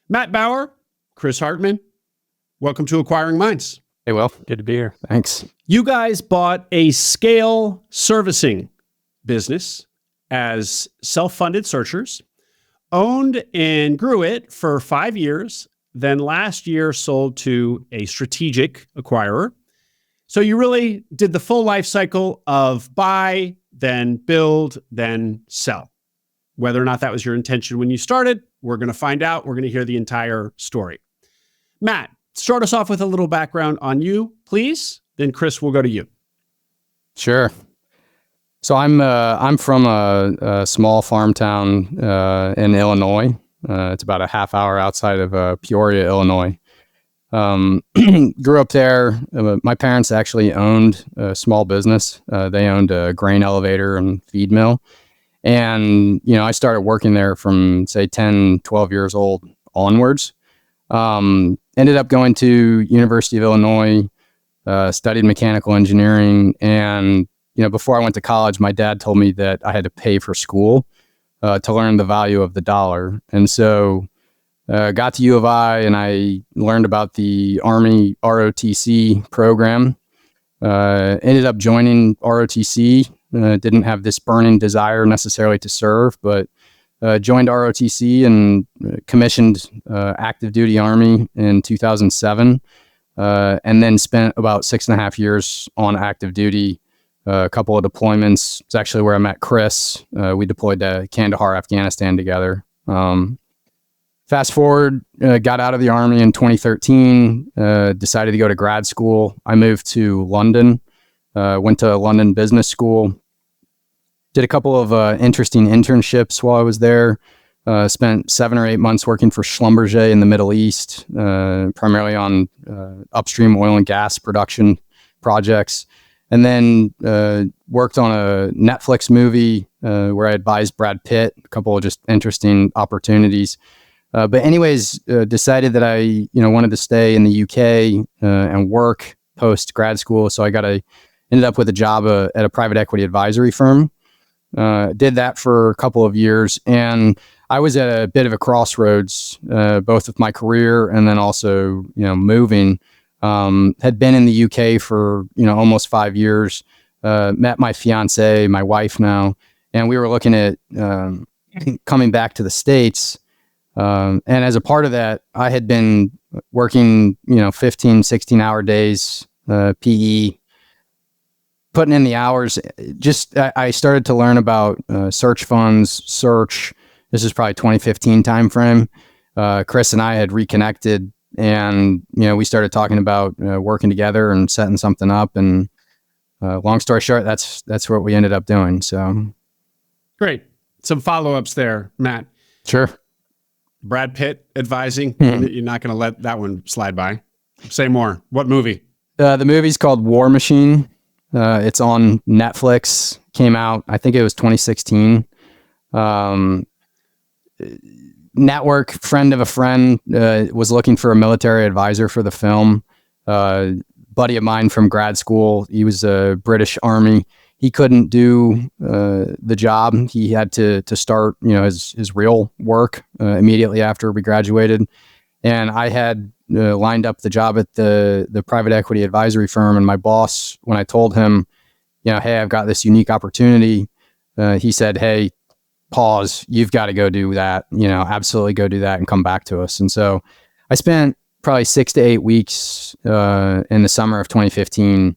Matt Bauer, Chris Hartman, welcome to Acquiring Minds. Hey, Will. Good to be here. Thanks. You guys bought a scale servicing business as self-funded searchers, owned and grew it for 5 years, then last year sold to a strategic acquirer. So you really did the full life cycle of buy, then build, then sell. Whether or not that was your intention when you started, we're going to find out. We're going to hear the entire story. Matt, start us off with a little background on you, please. Then Chris, we'll go to you. Sure. So I'm from a small farm town in Illinois. It's about a half hour outside of Peoria, Illinois. Grew up there. My parents actually owned a small business. They owned a grain elevator and feed mill. And, I started working there from, say, 10, 12 years old onwards. Ended up going to University of Illinois, studied mechanical engineering. And, before I went to college, my dad told me that I had to pay for school to learn the value of the dollar. And so got to U of I and I learned about the Army ROTC program. Ended up joining ROTC. Didn't have this burning desire necessarily to serve, but joined ROTC and commissioned active duty Army in 2007, and then spent about 6.5 years on active duty, a couple of deployments. It's actually where I met Chris. We deployed to Kandahar, Afghanistan together. Fast forward, got out of the Army in 2013, decided to go to grad school. I moved to London, went to London Business School, did a couple of interesting internships while I was there. Spent 7 or 8 months working for Schlumberger in the Middle East, primarily on upstream oil and gas production projects. And then worked on a Netflix movie where I advised Brad Pitt, a couple of just interesting opportunities. But anyways, decided that I wanted to stay in the UK and work post grad school. So ended up with a job at a private equity advisory firm. Did that for a couple of years, and I was at a bit of a crossroads, both with my career and then also, moving. Had been in the UK for, almost 5 years, met my fiance, my wife now, and we were looking at coming back to the States. And as a part of that, I had been working, 15, 16-hour days, PE, putting in the hours. I started to learn about search funds, search. This is probably 2015 timeframe. Chris and I had reconnected, and we started talking about working together and setting something up. And long story short, that's what we ended up doing. So great. Some follow-ups there, Matt. Sure. Brad Pitt advising. You're not going to let that one slide by. Say more. What movie? The movie's called War Machine. It's on Netflix. Came out, I think it was 2016. Network friend of a friend was looking for a military advisor for the film. Buddy of mine from grad school, he was a British Army. He couldn't do the job. He had to start, his real work immediately after we graduated. And I had lined up the job at the private equity advisory firm. And my boss, when I told him, hey, I've got this unique opportunity, he said, hey, pause, you've got to go do that, absolutely go do that and come back to us. And so I spent probably 6 to 8 weeks in the summer of 2015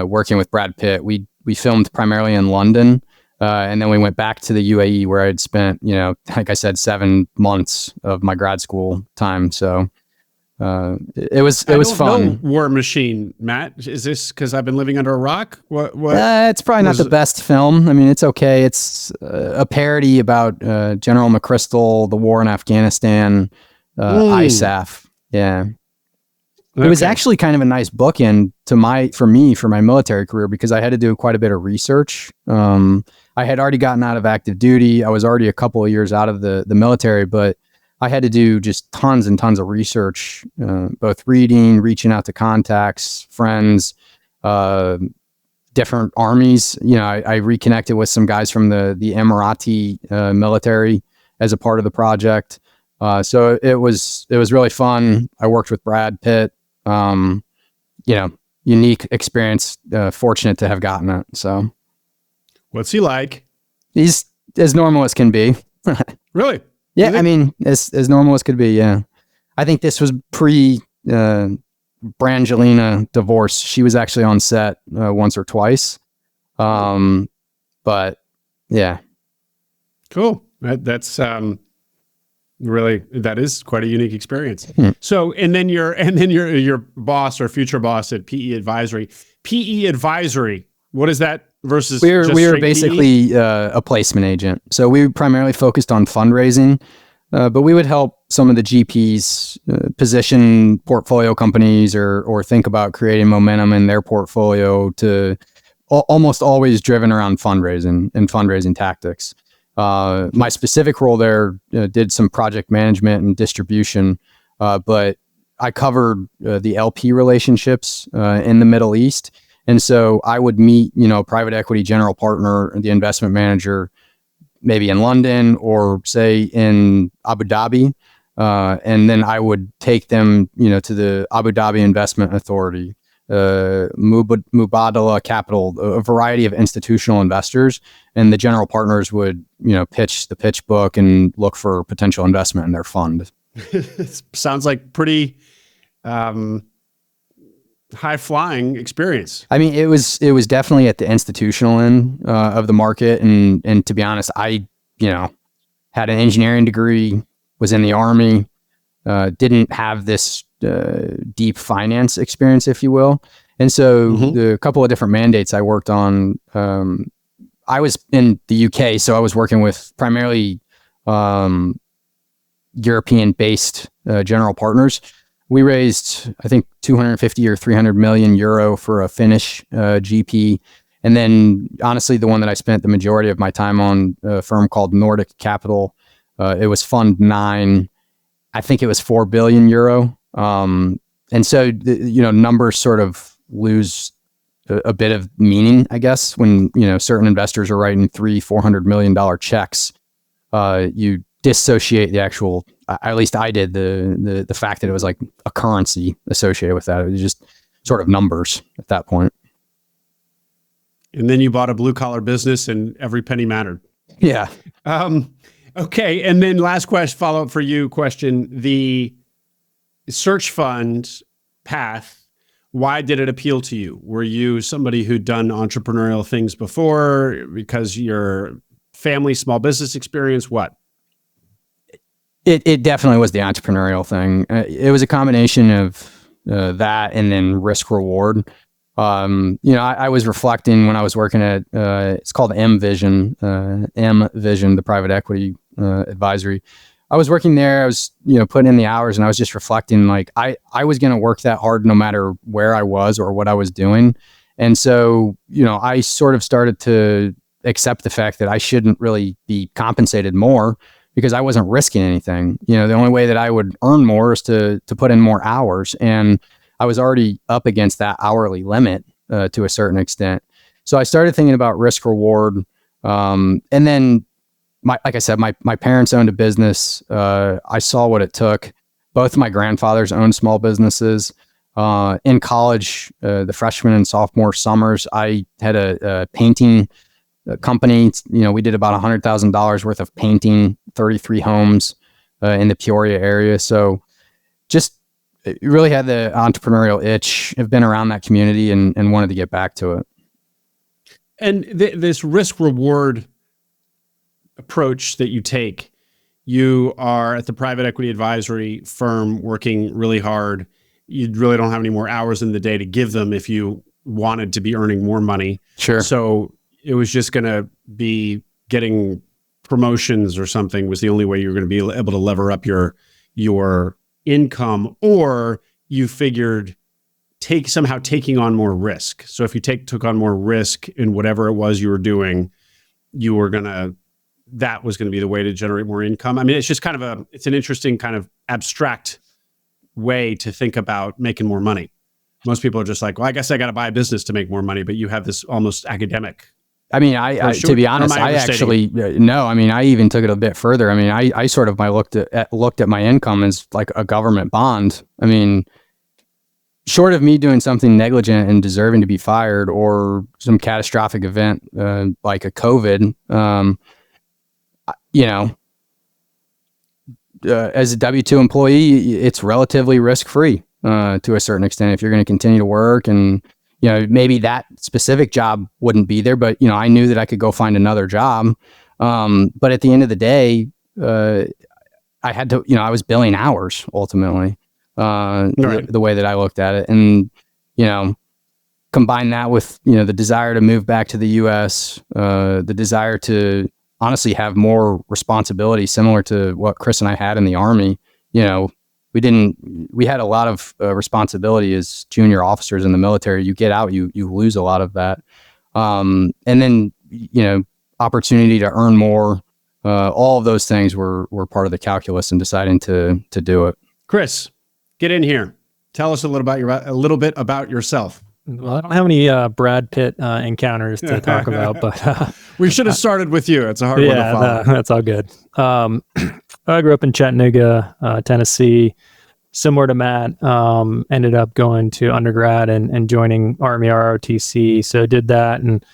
working with Brad Pitt. We filmed primarily in London, and then we went back to the UAE where I'd spent, like I said, 7 months of my grad school time. So it was fun. War Machine, Matt. Is this because I've been living under a rock? What? It's probably not the best film. I mean, it's okay. It's a parody about General McChrystal, the war in Afghanistan, ISAF. Yeah. Okay. It was actually kind of a nice bookend for my military career, because I had to do quite a bit of research. I had already gotten out of active duty. I was already a couple of years out of the military, but I had to do just tons and tons of research, both reaching out to contacts, friends, different armies. I reconnected with some guys from the Emirati military as a part of the project. So it was really fun. I worked with Brad Pitt. Unique experience. Fortunate to have gotten it. So, What's he like? he's as normal as can be. Really? Yeah, I mean, as normal as could be. Yeah, I think this was pre Brangelina divorce. She was actually on set once or twice. But yeah, Cool. That's really, that is quite a unique experience. So, and then your boss or future boss at PE Advisory. PE Advisory. What is that versus? we were straight basically a placement agent. So we primarily focused on fundraising, but we would help some of the GPs position portfolio companies or think about creating momentum in their portfolio to almost always driven around fundraising and fundraising tactics. My specific role there did some project management and distribution, but I covered the LP relationships in the Middle East. And so I would meet, private equity general partner, the investment manager, maybe in London or say in Abu Dhabi. And then I would take them, to the Abu Dhabi Investment Authority, Mubadala Capital, a variety of institutional investors, and the general partners would, pitch the pitch book and look for potential investment in their fund. It sounds like pretty high flying experience. I mean, it was definitely at the institutional end of the market, and to be honest, I had an engineering degree, was in the Army, didn't have this deep finance experience, if you will. And so the couple of different mandates I worked on, I was in the UK, so I was working with primarily European-based general partners. We raised, I think, 250 or 300 million euro for a Finnish GP. And then, honestly, the one that I spent the majority of my time on, a firm called Nordic Capital, it was Fund 9. I think it was 4 billion euro. And so, numbers sort of lose a bit of meaning, I guess, when, certain investors are writing $300-400 million checks. You dissociate the actual, at least I did, the fact that it was like a currency associated with that. It was just sort of numbers at that point. And then you bought a blue collar business and every penny mattered. Yeah. Okay. And then last question, follow up for you question, the search fund path, why did it appeal to you? Were you somebody who'd done entrepreneurial things before because your family, small business experience? What? It definitely was the entrepreneurial thing. It was a combination of that and then risk reward. I was reflecting when I was working at, it's called M Vision, the private equity advisory. I was working there. I was, putting in the hours, and I was just reflecting, like, I was going to work that hard no matter where I was or what I was doing. And so, I sort of started to accept the fact that I shouldn't really be compensated more because I wasn't risking anything. The only way that I would earn more is to put in more hours. And I was already up against that hourly limit to a certain extent. So I started thinking about risk reward. And then, like I said, my parents owned a business. I saw what it took. Both of my grandfathers owned small businesses. In college, the freshman and sophomore summers, I had a painting company. We did about $100,000 worth of painting, 33 homes in the Peoria area. So just really had the entrepreneurial itch, have been around that community and wanted to get back to it. And this risk reward approach that you take, you are at the private equity advisory firm working really hard. You really don't have any more hours in the day to give them if you wanted to be earning more money. Sure. So it was just going to be getting promotions or something was the only way you were going to be able to lever up your income, or you figured somehow taking on more risk. So if you took on more risk in whatever it was you were doing, that was going to be the way to generate more income. I mean, it's just kind of it's an interesting kind of abstract way to think about making more money. Most people are just like, well, I guess I got to buy a business to make more money, but you have this almost academic I mean, to be honest, I actually, no, I mean, I even took it a bit further. I mean, I sort of looked at my income as like a government bond. I mean, short of me doing something negligent and deserving to be fired or some catastrophic event, like a COVID, as a W-2 employee, it's relatively risk-free, to a certain extent if you're going to continue to work. And, maybe that specific job wouldn't be there, but, I knew that I could go find another job. But at the end of the day, I had to, I was billing hours ultimately, the way that I looked at it. And, combine that with, the desire to move back to the US, the desire to honestly have more responsibility similar to what Chris and I had in the Army. We had a lot of responsibility as junior officers in the military. You get out, you lose a lot of that. And then, opportunity to earn more, all of those things were part of the calculus in deciding to do it. Chris, get in here. Tell us a little bit about yourself. Well, I don't have any Brad Pitt encounters to talk about, but we should have started with you. It's a hard one to follow. That's all good. I grew up in Chattanooga, Tennessee. Similar to Matt, ended up going to undergrad and joining Army ROTC. So did that and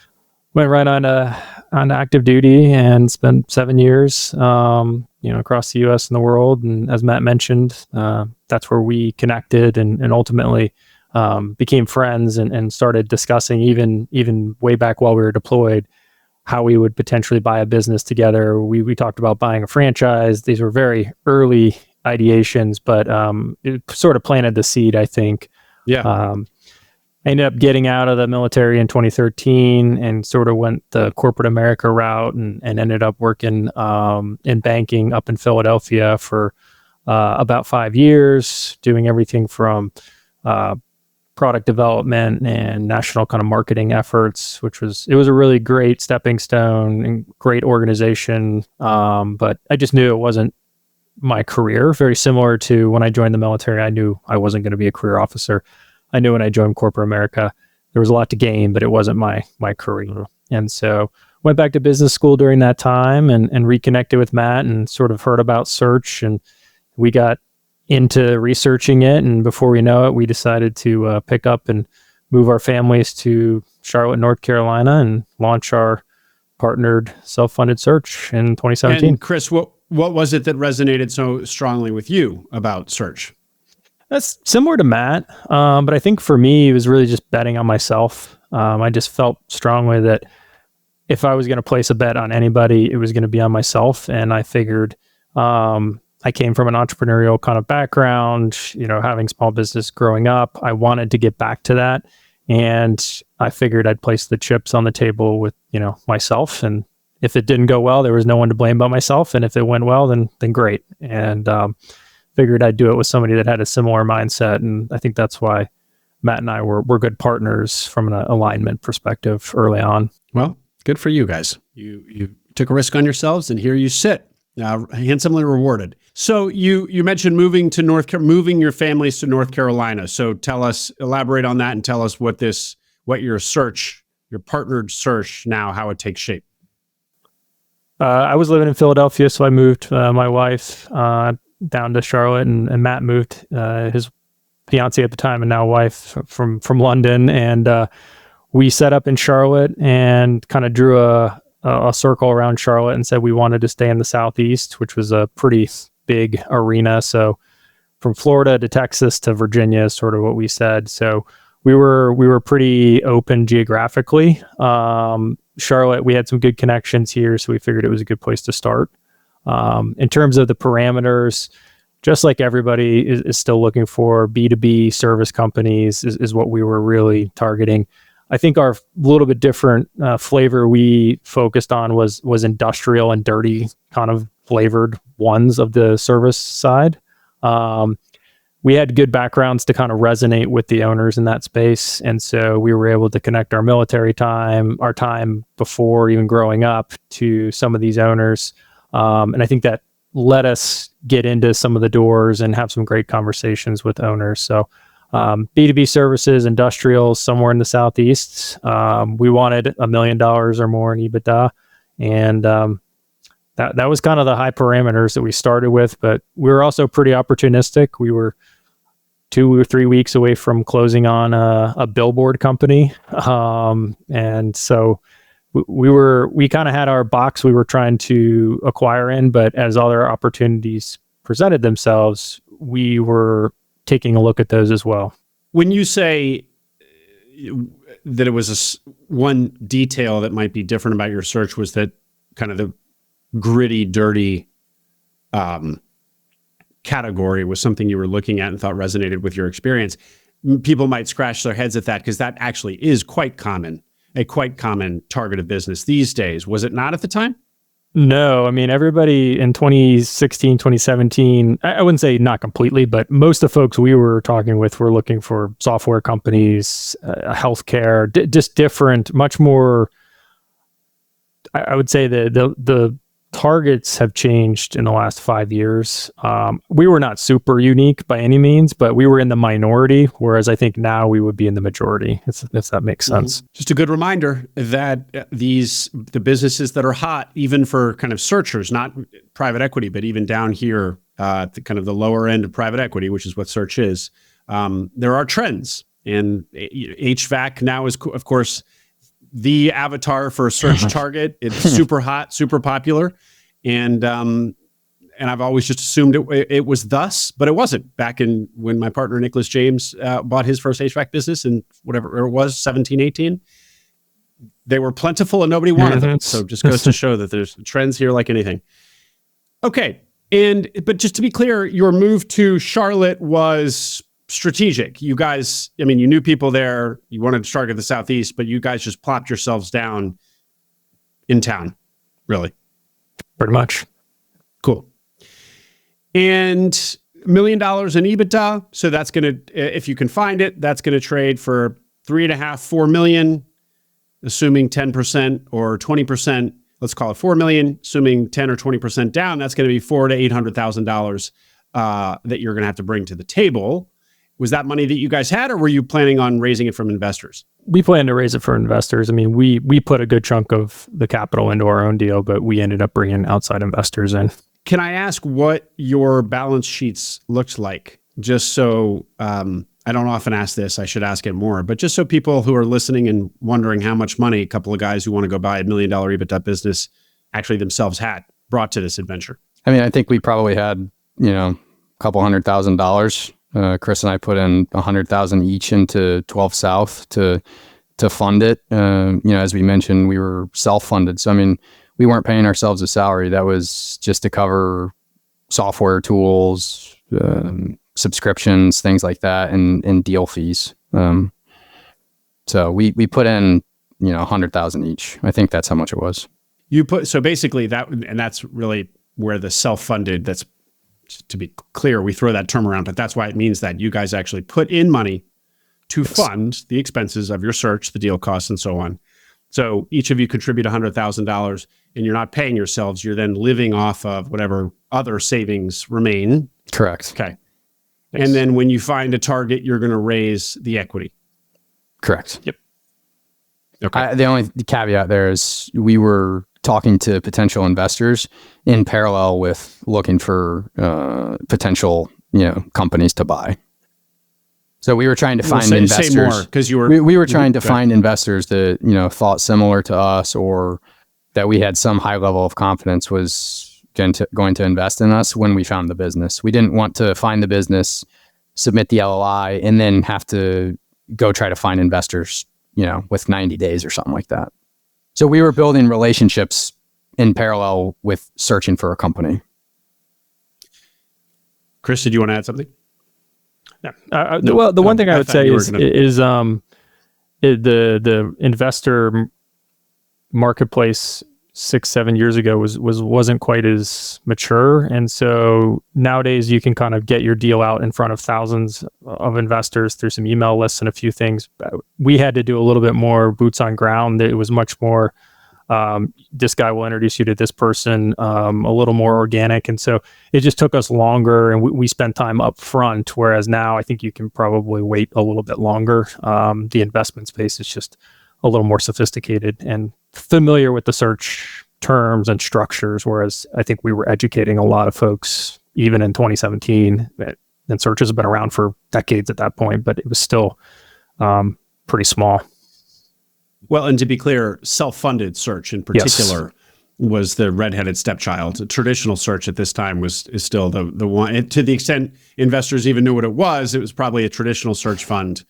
went right on active duty and spent 7 years, across the U.S. and the world. And as Matt mentioned, that's where we connected and ultimately became friends and started discussing even way back while we were deployed, how we would potentially buy a business together. We talked about buying a franchise. These were very early ideations, but it sort of planted the seed, I think. Yeah. I ended up getting out of the military in 2013 and sort of went the corporate America route and ended up working in banking up in Philadelphia for about 5 years, doing everything from product development and national kind of marketing efforts, it was a really great stepping stone and great organization. But I just knew it wasn't my career. Very similar to when I joined the military, I knew I wasn't going to be a career officer. I knew when I joined corporate America, there was a lot to gain, but it wasn't my career. And so went back to business school during that time and reconnected with Matt and sort of heard about search, and we got into researching it, and before we know it, we decided to pick up and move our families to Charlotte, North Carolina, and launch our partnered self-funded search in 2017. And Chris, what was it that resonated so strongly with you about search? That's similar to Matt, but I think for me, it was really just betting on myself. I just felt strongly that if I was going to place a bet on anybody, it was going to be on myself, and I figured I came from an entrepreneurial kind of background, having small business growing up. I wanted to get back to that. And I figured I'd place the chips on the table with, myself. And if it didn't go well, there was no one to blame but myself. And if it went well, then great. And figured I'd do it with somebody that had a similar mindset. And I think that's why Matt and I were good partners from an alignment perspective early on. Well, good for you guys. You took a risk on yourselves, and here you sit. Handsomely rewarded. So you mentioned moving your families to North Carolina. So elaborate on that, and tell us what your partnered search now, how it takes shape. I was living in Philadelphia, so I moved my wife down to Charlotte, and Matt moved his fiance at the time and now wife from London, and we set up in Charlotte and kind of drew a circle around Charlotte and said we wanted to stay in the Southeast, which was a pretty big arena. So from Florida to Texas to Virginia is sort of what we said. So we were pretty open geographically. Charlotte, we had some good connections here, so we figured it was a good place to start. In terms of the parameters, just like everybody is still looking for, B2B service companies is what we were really targeting. I think our little bit different flavor we focused on was industrial and dirty kind of flavored ones of the service side. We had good backgrounds to kind of resonate with the owners in that space. And so we were able to connect our military time, our time before even growing up, to some of these owners. And I think that let us get into some of the doors and have some great conversations with owners. So B2B services, industrials, somewhere in the Southeast. We wanted $1 million or more in EBITDA. And that was kind of the high parameters that we started with. But we were also pretty opportunistic. We were 2 or 3 weeks away from closing on a billboard company. And so we kind of had our box we were trying to acquire in, but as other opportunities presented themselves, we were taking a look at those as well. When you say that it was one detail that might be different about your search was that kind of the gritty, dirty category was something you were looking at and thought resonated with your experience, people might scratch their heads at that because that actually is quite common, a quite common target of business these days. Was it not at the time? No, I mean, everybody in 2016, 2017, I wouldn't say not completely, but most of the folks we were talking with were looking for software companies, healthcare, just different, much more, I would say the targets have changed in the last 5 years. We were not super unique by any means, but we were in the minority, whereas I think now we would be in the majority, if that makes sense. Just a good reminder that the businesses that are hot, even for kind of searchers, not private equity, but even down here, at the kind of the lower end of private equity, which is what search is, there are trends. And HVAC now is, of course, the avatar for a search target. It's super hot, super popular. And I've always just assumed it was thus, but it wasn't. Back in when my partner, Nicholas James, bought his first HVAC business in whatever it was, 17, 18, they were plentiful and nobody wanted them. So it just goes to show that there's trends here like anything. Okay. But just to be clear, your move to Charlotte was strategic. You guys, I mean, you knew people there, you wanted to target the Southeast, but you guys just plopped yourselves down in town, really. Pretty much. Cool. And $1 million in EBITDA. So that's going to, if you can find it, that's going to trade for $3.5–4 million, assuming 10% or 20%. Let's call it $4 million, assuming 10 or 20% down. That's going to be $400,000 to $800,000 that you're going to have to bring to the table. Was that money that you guys had, or were you planning on raising it from investors? We plan to raise it for investors. I mean, we put a good chunk of the capital into our own deal, but we ended up bringing outside investors in. Can I ask what your balance sheets looked like? Just so, I don't often ask this, I should ask it more, but just so people who are listening and wondering how much money a couple of guys who want to go buy $1 million EBITDA business actually themselves had brought to this adventure. I mean, I think we probably had, a couple $100,000. Chris and I put in $100,000 each into 12 South to fund it. As we mentioned, we were self-funded. So, I mean, we weren't paying ourselves a salary. That was just to cover software tools, subscriptions, things like that, and deal fees. So we put in, $100,000 each. I think that's how much it was. So basically that's really where the self-funded, that's, to be clear, we throw that term around, but that's why it means that you guys actually put in money to fund the expenses of your search, the deal costs, and so on. So each of you contribute $100,000, and you're not paying yourselves. You're then living off of whatever other savings remain. Correct. Okay. Yes. And then when you find a target, you're going to raise the equity. Correct. Yep. Okay. The only caveat there is we were talking to potential investors in parallel with looking for potential, companies to buy. So we were trying to find investors. Say more, because we were trying to find investors that thought similar to us, or that we had some high level of confidence was going to invest in us when we found the business. We didn't want to find the business, submit the LOI, and then have to go try to find investors, with 90 days or something like that. So we were building relationships in parallel with searching for a company. Chris, did you want to add something? No. Well, the one thing I would say is the investor marketplace 6-7 years ago wasn't quite as mature, and so nowadays you can kind of get your deal out in front of thousands of investors through some email lists and a few things. We had to do a little bit more boots on ground. It was much more This guy will introduce you to this person, a little more organic. And so it just took us longer, and we spent time up front, whereas now I think you can probably wait a little bit longer. The investment space is just a little more sophisticated and familiar with the search terms and structures, whereas I think we were educating a lot of folks even in 2017. And searches have been around for decades at that point, but it was still pretty small. Well, and to be clear, self-funded search in particular was the redheaded stepchild. Traditional search at this time is still the one. And to the extent investors even knew what it was probably a traditional search fund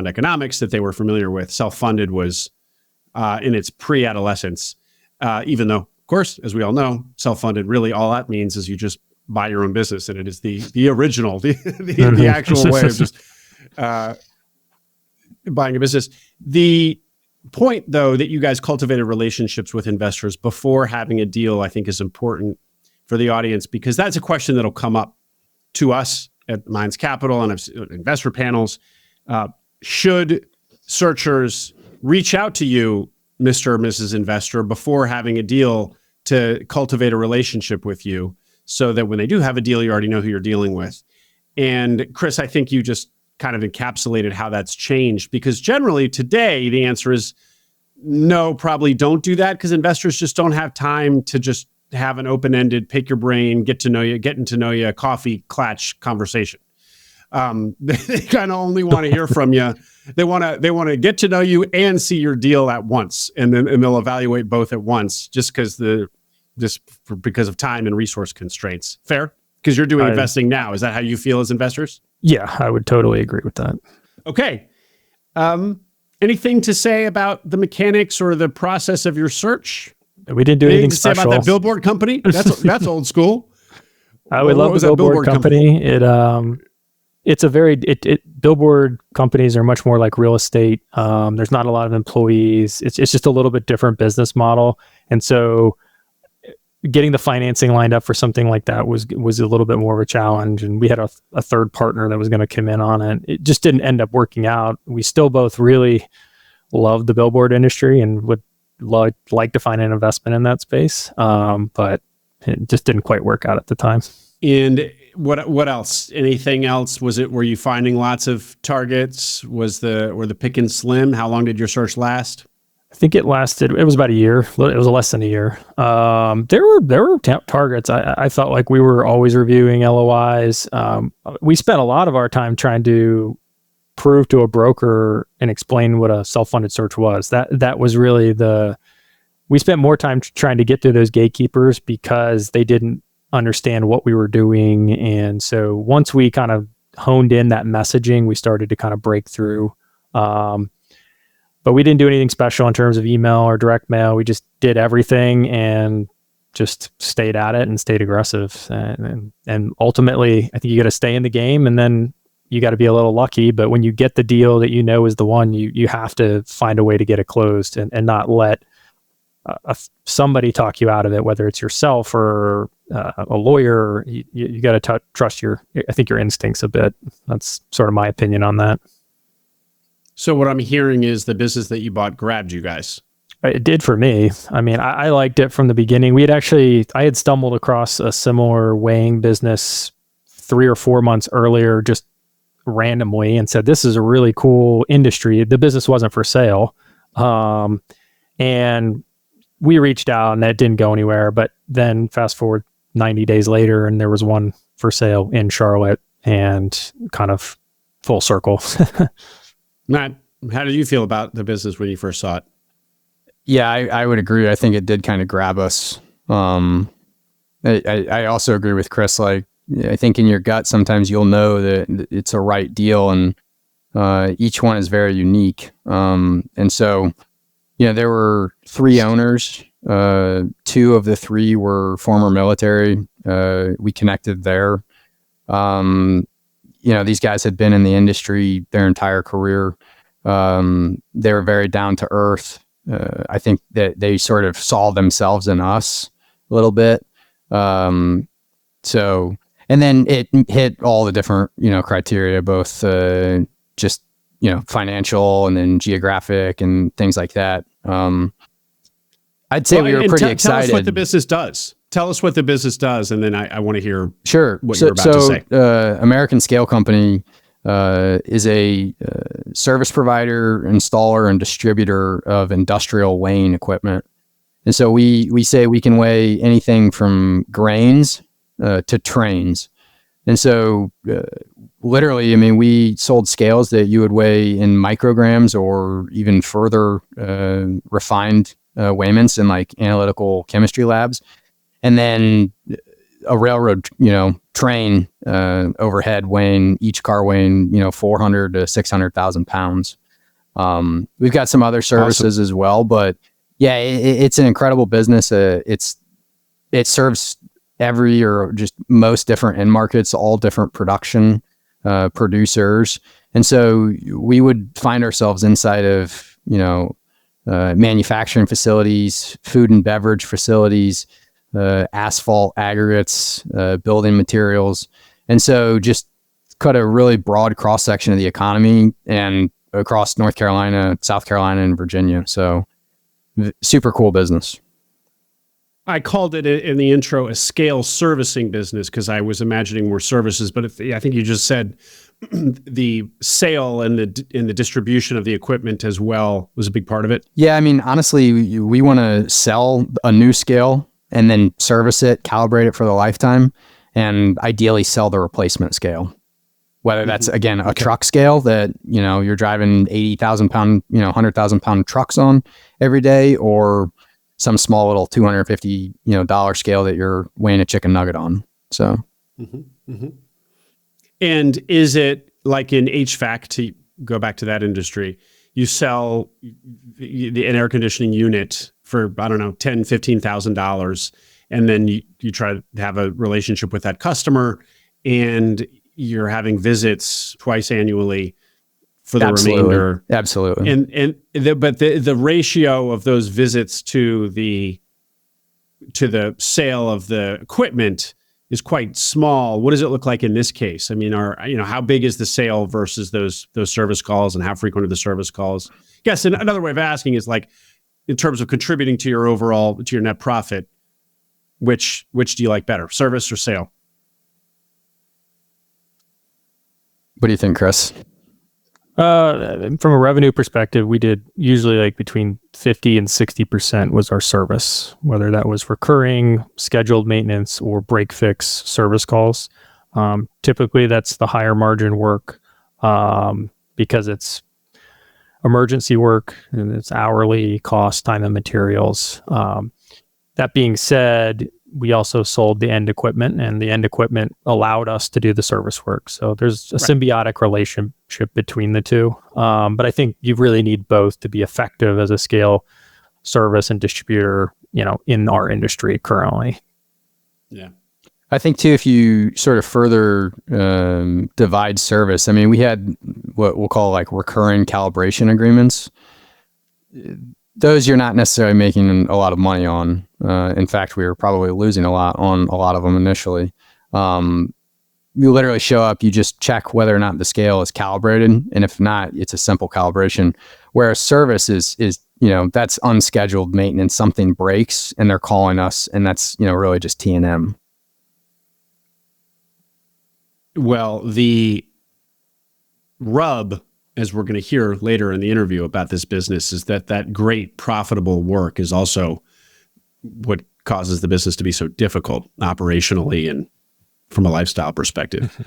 economics that they were familiar with. Self-funded was in its pre-adolescence, even though, of course, as we all know, self-funded, really all that means is you just buy your own business, and it is the original, the actual way of just buying a business. The point, though, that you guys cultivated relationships with investors before having a deal, I think is important for the audience, because that's a question that'll come up to us at Minds Capital and investor panels. Should searchers reach out to you, Mr. or Mrs. Investor, before having a deal to cultivate a relationship with you, so that when they do have a deal, you already know who you're dealing with? And Chris, I think you just kind of encapsulated how that's changed, because generally today the answer is no, probably don't do that, because investors just don't have time to just have an open-ended, pick your brain, getting to know you, coffee clatch conversation. They kind of only want to hear from you. They want to get to know you and see your deal at once, and they'll evaluate both at once, just because of time and resource constraints. Fair? Because you're doing investing now. Is that how you feel as investors? Yeah, I would totally agree with that. Okay. Anything to say about the mechanics or the process of your search? We didn't do anything to say special. about that billboard company? That's old school. I would love the billboard company. Billboard companies are much more like real estate. There's not a lot of employees. It's just a little bit different business model. And so getting the financing lined up for something like that was a little bit more of a challenge. And we had a third partner that was going to come in on it. It just didn't end up working out. We still both really love the billboard industry and would like to find an investment in that space. But it just didn't quite work out at the time. And what else? Anything else? Were you finding lots of targets? Were the pickings slim? How long did your search last? I think it was about a year. It was less than a year. There were targets. I felt like we were always reviewing LOIs. We spent a lot of our time trying to prove to a broker and explain what a self-funded search was. That was really we spent more time trying to get through those gatekeepers because they didn't understand what we were doing. And so once we kind of honed in that messaging, we started to kind of break through. But we didn't do anything special in terms of email or direct mail. We just did everything and just stayed at it and stayed aggressive. And ultimately, I think you got to stay in the game, and then you got to be a little lucky. But when you get the deal that you know is the one, you have to find a way to get it closed and not let somebody talk you out of it, whether it's yourself or a lawyer. You got to trust your instincts a bit. That's sort of my opinion on that. So what I'm hearing is the business that you bought grabbed you guys. It did for me. I mean, I liked it from the beginning. I had stumbled across a similar weighing business 3 or 4 months earlier, just randomly, and said, this is a really cool industry. The business wasn't for sale. And we reached out and that didn't go anywhere. But then fast forward 90 days later, and there was one for sale in Charlotte, and kind of full circle. Matt, How did you feel about the business when you first saw it? Yeah, I would agree. I think it did kind of grab us. I also agree with Chris. Like, I think in your gut, sometimes you'll know that it's a right deal, and each one is very unique. And so, there were 3 owners. 2 of the 3 were former military. We connected there. These guys had been in the industry their entire career. They were very down to earth. I think that they sort of saw themselves in us a little bit. And then it hit all the different, criteria, both just, financial and then geographic and things like that. I'd say we were pretty Tell excited. us what the business does. Tell us what the business does, and then I want to hear what you're about to say. American Scale Company is a service provider, installer, and distributor of industrial weighing equipment. And so we say we can weigh anything from grains to trains. And so literally, I mean, we sold scales that you would weigh in micrograms or even further refined weighments in like analytical chemistry labs. And then a railroad, train overhead weighing, each car weighing, 400 to 600,000 pounds. We've got some other services as well, but yeah, it's an incredible business. It serves every or just most different end markets, all different production producers. And so we would find ourselves inside of, manufacturing facilities, food and beverage facilities, asphalt, aggregates, building materials. And so just cut a really broad cross section of the economy and across North Carolina, South Carolina, and Virginia. So super cool business. I called it in the intro a scale servicing business because I was imagining more services, but I think you just said the sale and the distribution of the equipment as well was a big part of it. Yeah, I mean, honestly, we want to sell a new scale and then service it, calibrate it for the lifetime, and ideally sell the replacement scale. Whether that's, again, a truck scale that, you're driving 80,000 pound, 100,000 pound trucks on every day, or some small little $250 dollar scale that you're weighing a chicken nugget on. So, And is it like in HVAC, to go back to that industry, you sell an air conditioning unit for, I don't know, $10,000, $15,000, and then you try to have a relationship with that customer, and you're having visits twice annually for the remainder. Absolutely. But the ratio of those visits to the sale of the equipment is quite small. What does it look like in this case? I mean, how big is the sale versus those service calls, and how frequent are the service calls? Yes, and another way of asking is like, in terms of contributing to your net profit, which do you like better, service or sale? What do you think, Chris? From a revenue perspective, we did usually like between 50 and 60% was our service, whether that was recurring, scheduled maintenance, or break fix service calls. Typically, that's the higher margin work because it's emergency work and it's hourly cost, time and materials. That being said, we also sold the end equipment, and the end equipment allowed us to do the service work. So there's a symbiotic relationship between the two. But I think you really need both to be effective as a scale service and distributor, in our industry currently. Yeah. I think too, if you sort of further divide service, I mean, we had what we'll call like recurring calibration agreements. Those you're not necessarily making a lot of money on. In fact, we were probably losing a lot on a lot of them initially. You literally show up, you just check whether or not the scale is calibrated, and if not, it's a simple calibration. Whereas service is that's unscheduled maintenance. Something breaks, and they're calling us, and that's really just T&M. Well, the rub, as we're going to hear later in the interview about this business, is that great profitable work is also what causes the business to be so difficult operationally and from a lifestyle perspective.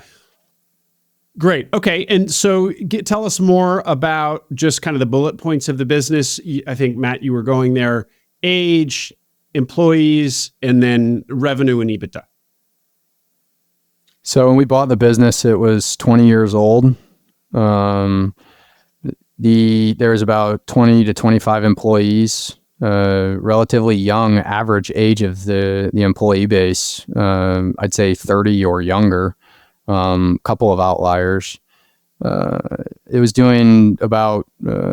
Great. Okay. And so tell us more about just kind of the bullet points of the business. I think, Matt, you were going there: age, employees, and then revenue and EBITDA. So when we bought the business, it was 20 years old. There was about 20 to 25 employees, relatively young average age of the employee base. I'd say 30 or younger, couple of outliers. It was doing about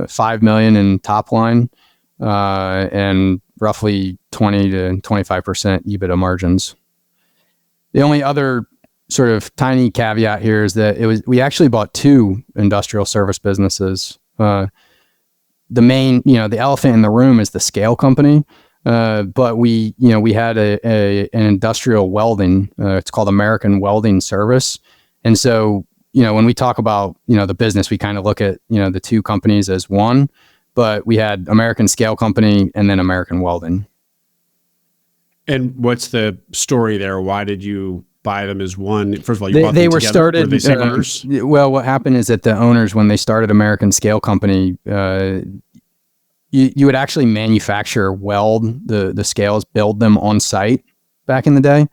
5 million in top line, and roughly 20 to 25% EBITDA margins. The only other sort of tiny caveat here is that we actually bought two industrial service businesses. The main, the elephant in the room is the scale company, But we had an industrial welding. It's called American Welding Service, and so when we talk about the business, we kind of look at the two companies as one, but we had American Scale Company and then American Welding. And what's the story there? Why did you buy them as one? First of all, you bought they them were together? started. Were they same owners? Well, what happened is that the owners, when they started American Scale Company, you would actually weld the scales, build them on site back in the day,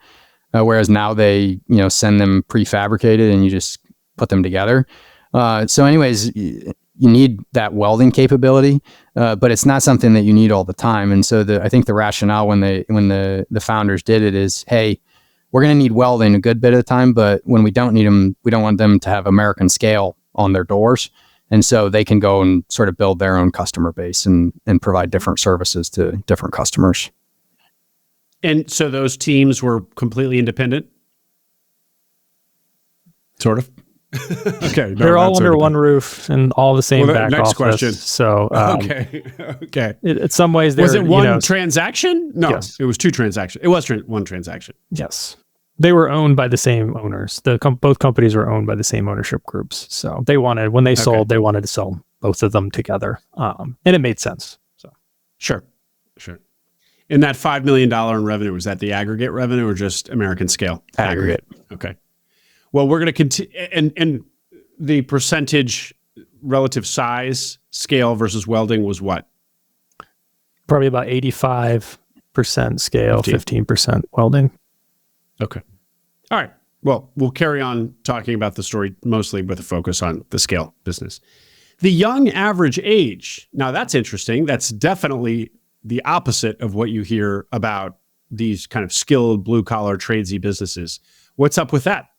whereas now they send them prefabricated and you just put them together. So anyways, you need that welding capability, but it's not something that you need all the time. And so I think the rationale when the founders did it is, hey, we're going to need welding a good bit of the time, but when we don't need them, we don't want them to have American Scale on their doors. And so they can go and sort of build their own customer base and provide different services to different customers. And so those teams were completely independent? Sort of? Okay. They're all under one roof and all the same back next office. Question. So, okay. In some ways, was it one transaction? No, yes. It was two transactions. It was one transaction. Yes. They were owned by the same owners. Both companies were owned by the same ownership groups. So when they sold, they wanted to sell both of them together. And it made sense. So Sure. And that $5 million in revenue, was that the aggregate revenue or just American Scale? Aggregate. Okay. Well, we're going to continue, and the percentage relative size, scale versus welding was what? Probably about 85% scale, 15% welding. Okay. All right. Well, we'll carry on talking about the story mostly with a focus on the scale business. The young average age. Now that's interesting. That's definitely the opposite of what you hear about these kind of skilled blue collar tradesy businesses. What's up with that?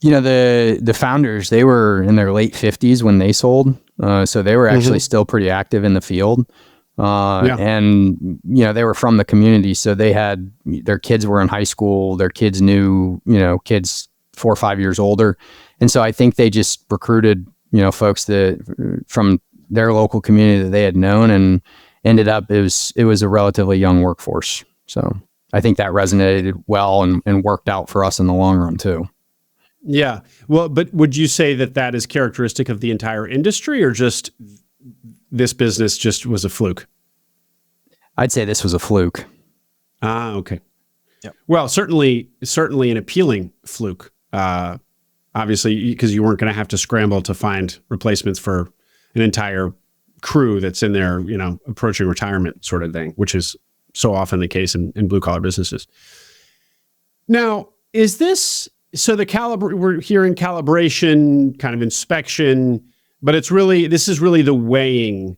The founders, they were in their late 50s when they sold. So they were actually still pretty active in the field. And, they were from the community. So their kids were in high school. Their kids knew, kids 4 or 5 years older. And so I think they just recruited, folks from their local community that they had known, and ended up, it was a relatively young workforce. So I think that resonated well and worked out for us in the long run too. Yeah. Well, but would you say that is characteristic of the entire industry, or just this business just was a fluke? I'd say this was a fluke. Ah, okay. Yep. Well, certainly an appealing fluke. Obviously, because you weren't going to have to scramble to find replacements for an entire crew that's in there, approaching retirement sort of thing, which is so often the case in blue collar businesses. Now, is this, so we're hearing calibration, kind of inspection, but this is really the weighing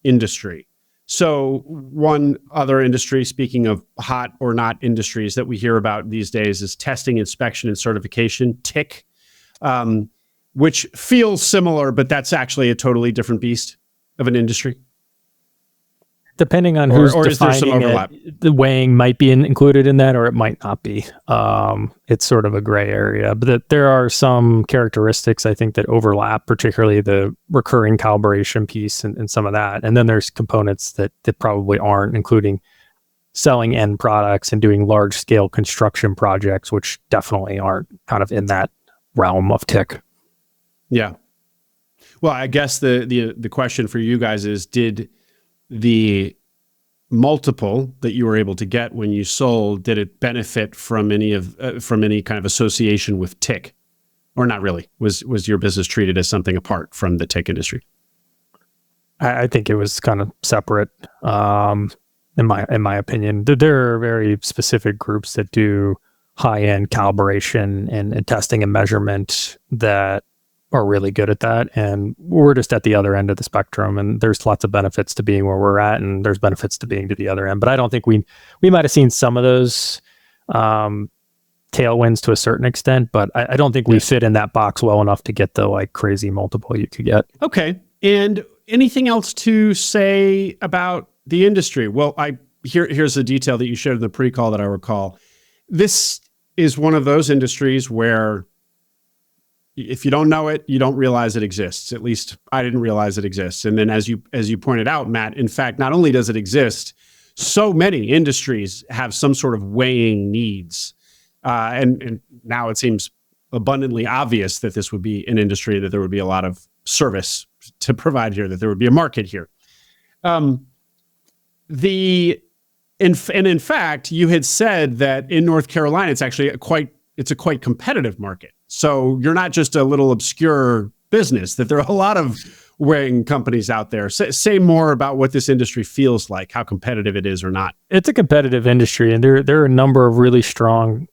industry. So one other industry, speaking of hot or not industries that we hear about these days, is testing, inspection, and certification, TIC, which feels similar, but that's actually a totally different beast of an industry. Depending on who's or is there some defining overlap? it, the weighing might be included in that, or it might not be. It's sort of a gray area, but there are some characteristics I think that overlap, particularly the recurring calibration piece and some of that. And then there's components that probably aren't, including selling end products and doing large scale construction projects, which definitely aren't kind of in that realm of TIC. Yeah. Well, I guess the question for you guys is, did the multiple that you were able to get when you sold, did it benefit from any kind of association with TIC, or not really? Was your business treated as something apart from the TIC industry? I think it was kind of separate, in my opinion. There are very specific groups that do high-end calibration and testing and measurement that are really good at that, and we're just at the other end of the spectrum, and there's lots of benefits to being where we're at, and there's benefits to being to the other end. But I don't think we might have seen some of those tailwinds to a certain extent, but I don't think we fit in that box well enough to get the like crazy multiple you could get. Okay. And anything else to say about the industry? Well, here's a detail that you shared in the pre-call that I recall. This is one of those industries where if you don't know it, you don't realize it exists. At least I didn't realize it exists. And then as you pointed out, Matt, in fact, not only does it exist, so many industries have some sort of weighing needs. And now it seems abundantly obvious that this would be an industry, that there would be a lot of service to provide here, that there would be a market here. In fact, you had said that in North Carolina, it's actually a quite competitive market. So you're not just a little obscure business, that there are a lot of weighing companies out there. Say more about what this industry feels like, how competitive it is or not. It's a competitive industry, and there are a number of really strong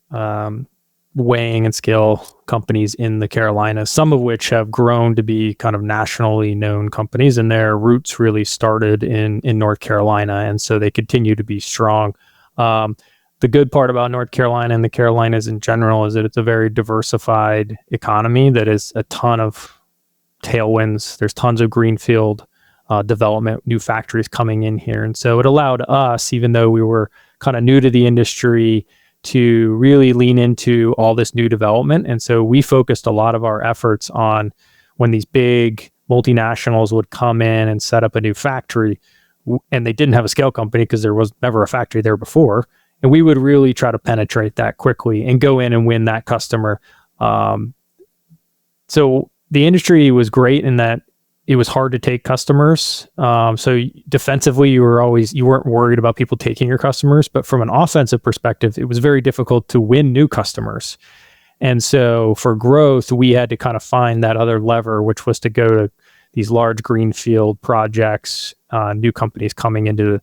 weighing and scale companies in the Carolinas, some of which have grown to be kind of nationally known companies, and their roots really started in North Carolina, and so they continue to be strong. The good part about North Carolina and the Carolinas in general is that it's a very diversified economy that is a ton of tailwinds. There's tons of greenfield development, new factories coming in here. And so it allowed us, even though we were kind of new to the industry, to really lean into all this new development. And so we focused a lot of our efforts on when these big multinationals would come in and set up a new factory, and they didn't have a scale company because there was never a factory there before. And we would really try to penetrate that quickly and go in and win that customer. So the industry was great in that it was hard to take customers. So defensively, you weren't worried about people taking your customers, but from an offensive perspective, it was very difficult to win new customers. And so for growth, we had to kind of find that other lever, which was to go to these large greenfield projects, new companies coming into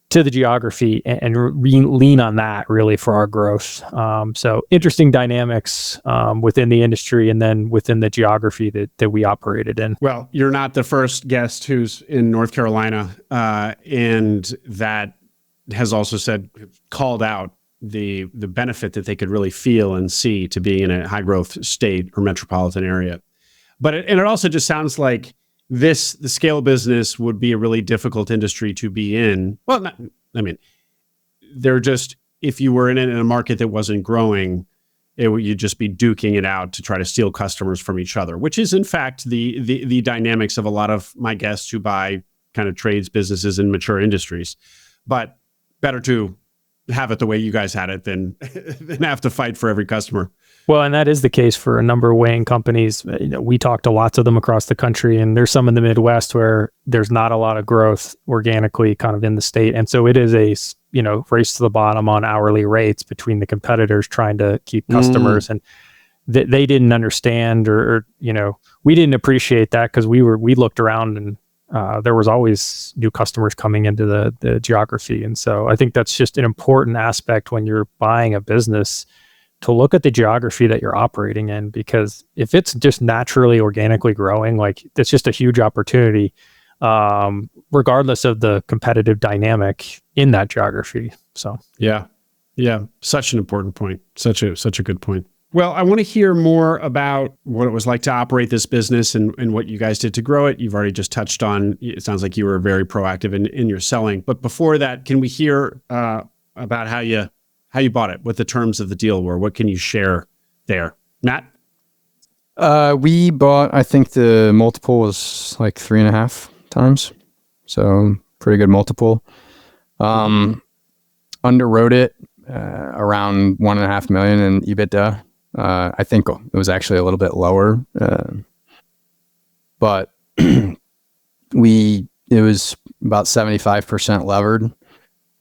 the geography, and lean on that really for our growth. So interesting dynamics within the industry and then within the geography that we operated in. Well, you're not the first guest who's in North Carolina, and that has also called out the benefit that they could really feel and see to be in a high growth state or metropolitan area. But it also just sounds like the scale business would be a really difficult industry to be in. Well, if you were in a market that wasn't growing, you'd just be duking it out to try to steal customers from each other, which is in fact the dynamics of a lot of my guests who buy kind of trades businesses in mature industries. But better to have it the way you guys had it than have to fight for every customer. Well, and that is the case for a number of weighing companies. We talk to lots of them across the country, and there's some in the Midwest where there's not a lot of growth organically kind of in the state. And so it is a, race to the bottom on hourly rates between the competitors trying to keep customers. And they didn't understand or we didn't appreciate that because we looked around and there was always new customers coming into the geography. And so I think that's just an important aspect when you're buying a business, to look at the geography that you're operating in, because if it's just naturally organically growing, like it's just a huge opportunity, regardless of the competitive dynamic in that geography. So yeah, such an important point, such a good point. Well, I want to hear more about what it was like to operate this business and what you guys did to grow it. You've already just touched on, it sounds like you were very proactive in your selling. But before that, can we hear about how you bought it, what the terms of the deal were? What can you share there? Matt? We bought, I think the multiple was like 3.5 times. So pretty good multiple. Underwrote it around $1.5 million in EBITDA. I think it was actually a little bit lower. But it was about 75% levered.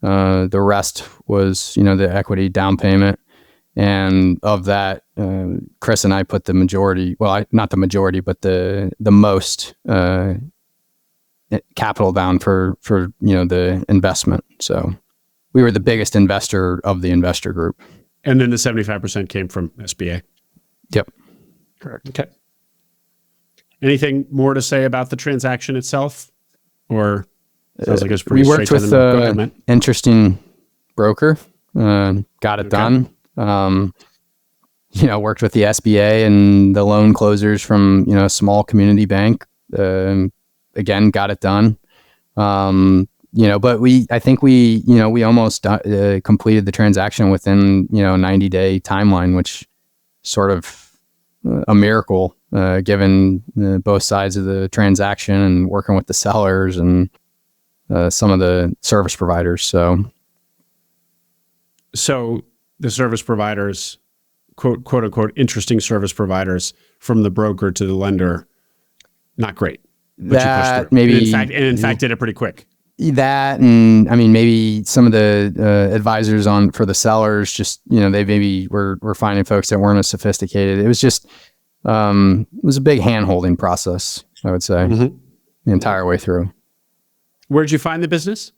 The rest was, the equity down payment. And of that, Chris and I put the majority, not the majority, but the most capital down for the investment. So we were the biggest investor of the investor group. And then the 75% came from SBA. Yep. Correct. Okay. Anything more to say about the transaction itself? Or sounds like it's pretty we worked with an interesting broker, got it done. Worked with the SBA and the loan closers from, a small community bank. Again, got it done. But I think we almost completed the transaction within, 90-day timeline, which sort of a miracle, given both sides of the transaction and working with the sellers and some of the service providers. So the service providers, quote unquote, interesting service providers from the broker to the lender, not great. But that you pushed through. maybe, and in fact, did it pretty quick. That, and I mean, maybe some of the advisors for the sellers, just, they maybe were finding folks that weren't as sophisticated. It was just, it was a big hand-holding process, I would say, the entire way through. Where'd you find the business?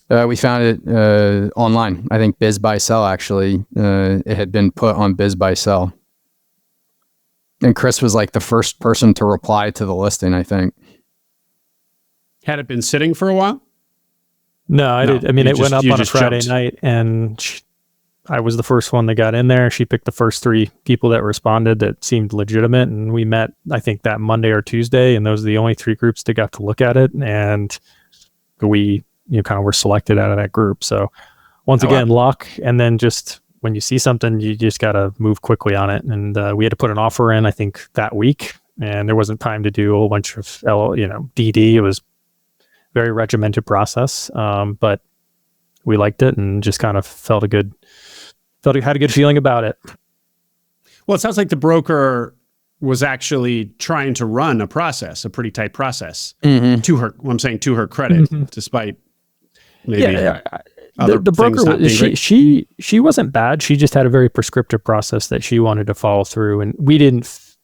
We found it online. I think Biz Buy Sell, actually. It had been put on Biz Buy Sell. And Chris was like the first person to reply to the listing, I think. Had it been sitting for a while? No, I did. I mean, it went up on a Friday jumped. night, and I was the first one that got in there. She picked the first 3 people that responded that seemed legitimate, and we met, I think, that Monday or Tuesday, and those are the only 3 groups that got to look at it, and we kind of were selected out of that group. So once again, luck, and then just when you see something, you just got to move quickly on it. And we had to put an offer in, I think, that week, and there wasn't time to do a whole bunch of DD. It was very regimented process, but we liked it and just kind of had a good feeling about it. Well, it sounds like the broker was actually trying to run a process, a pretty tight process, to her. Well, I'm saying to her credit, despite maybe other the broker things not being she wasn't bad. She just had a very prescriptive process that she wanted to follow through, and we didn't.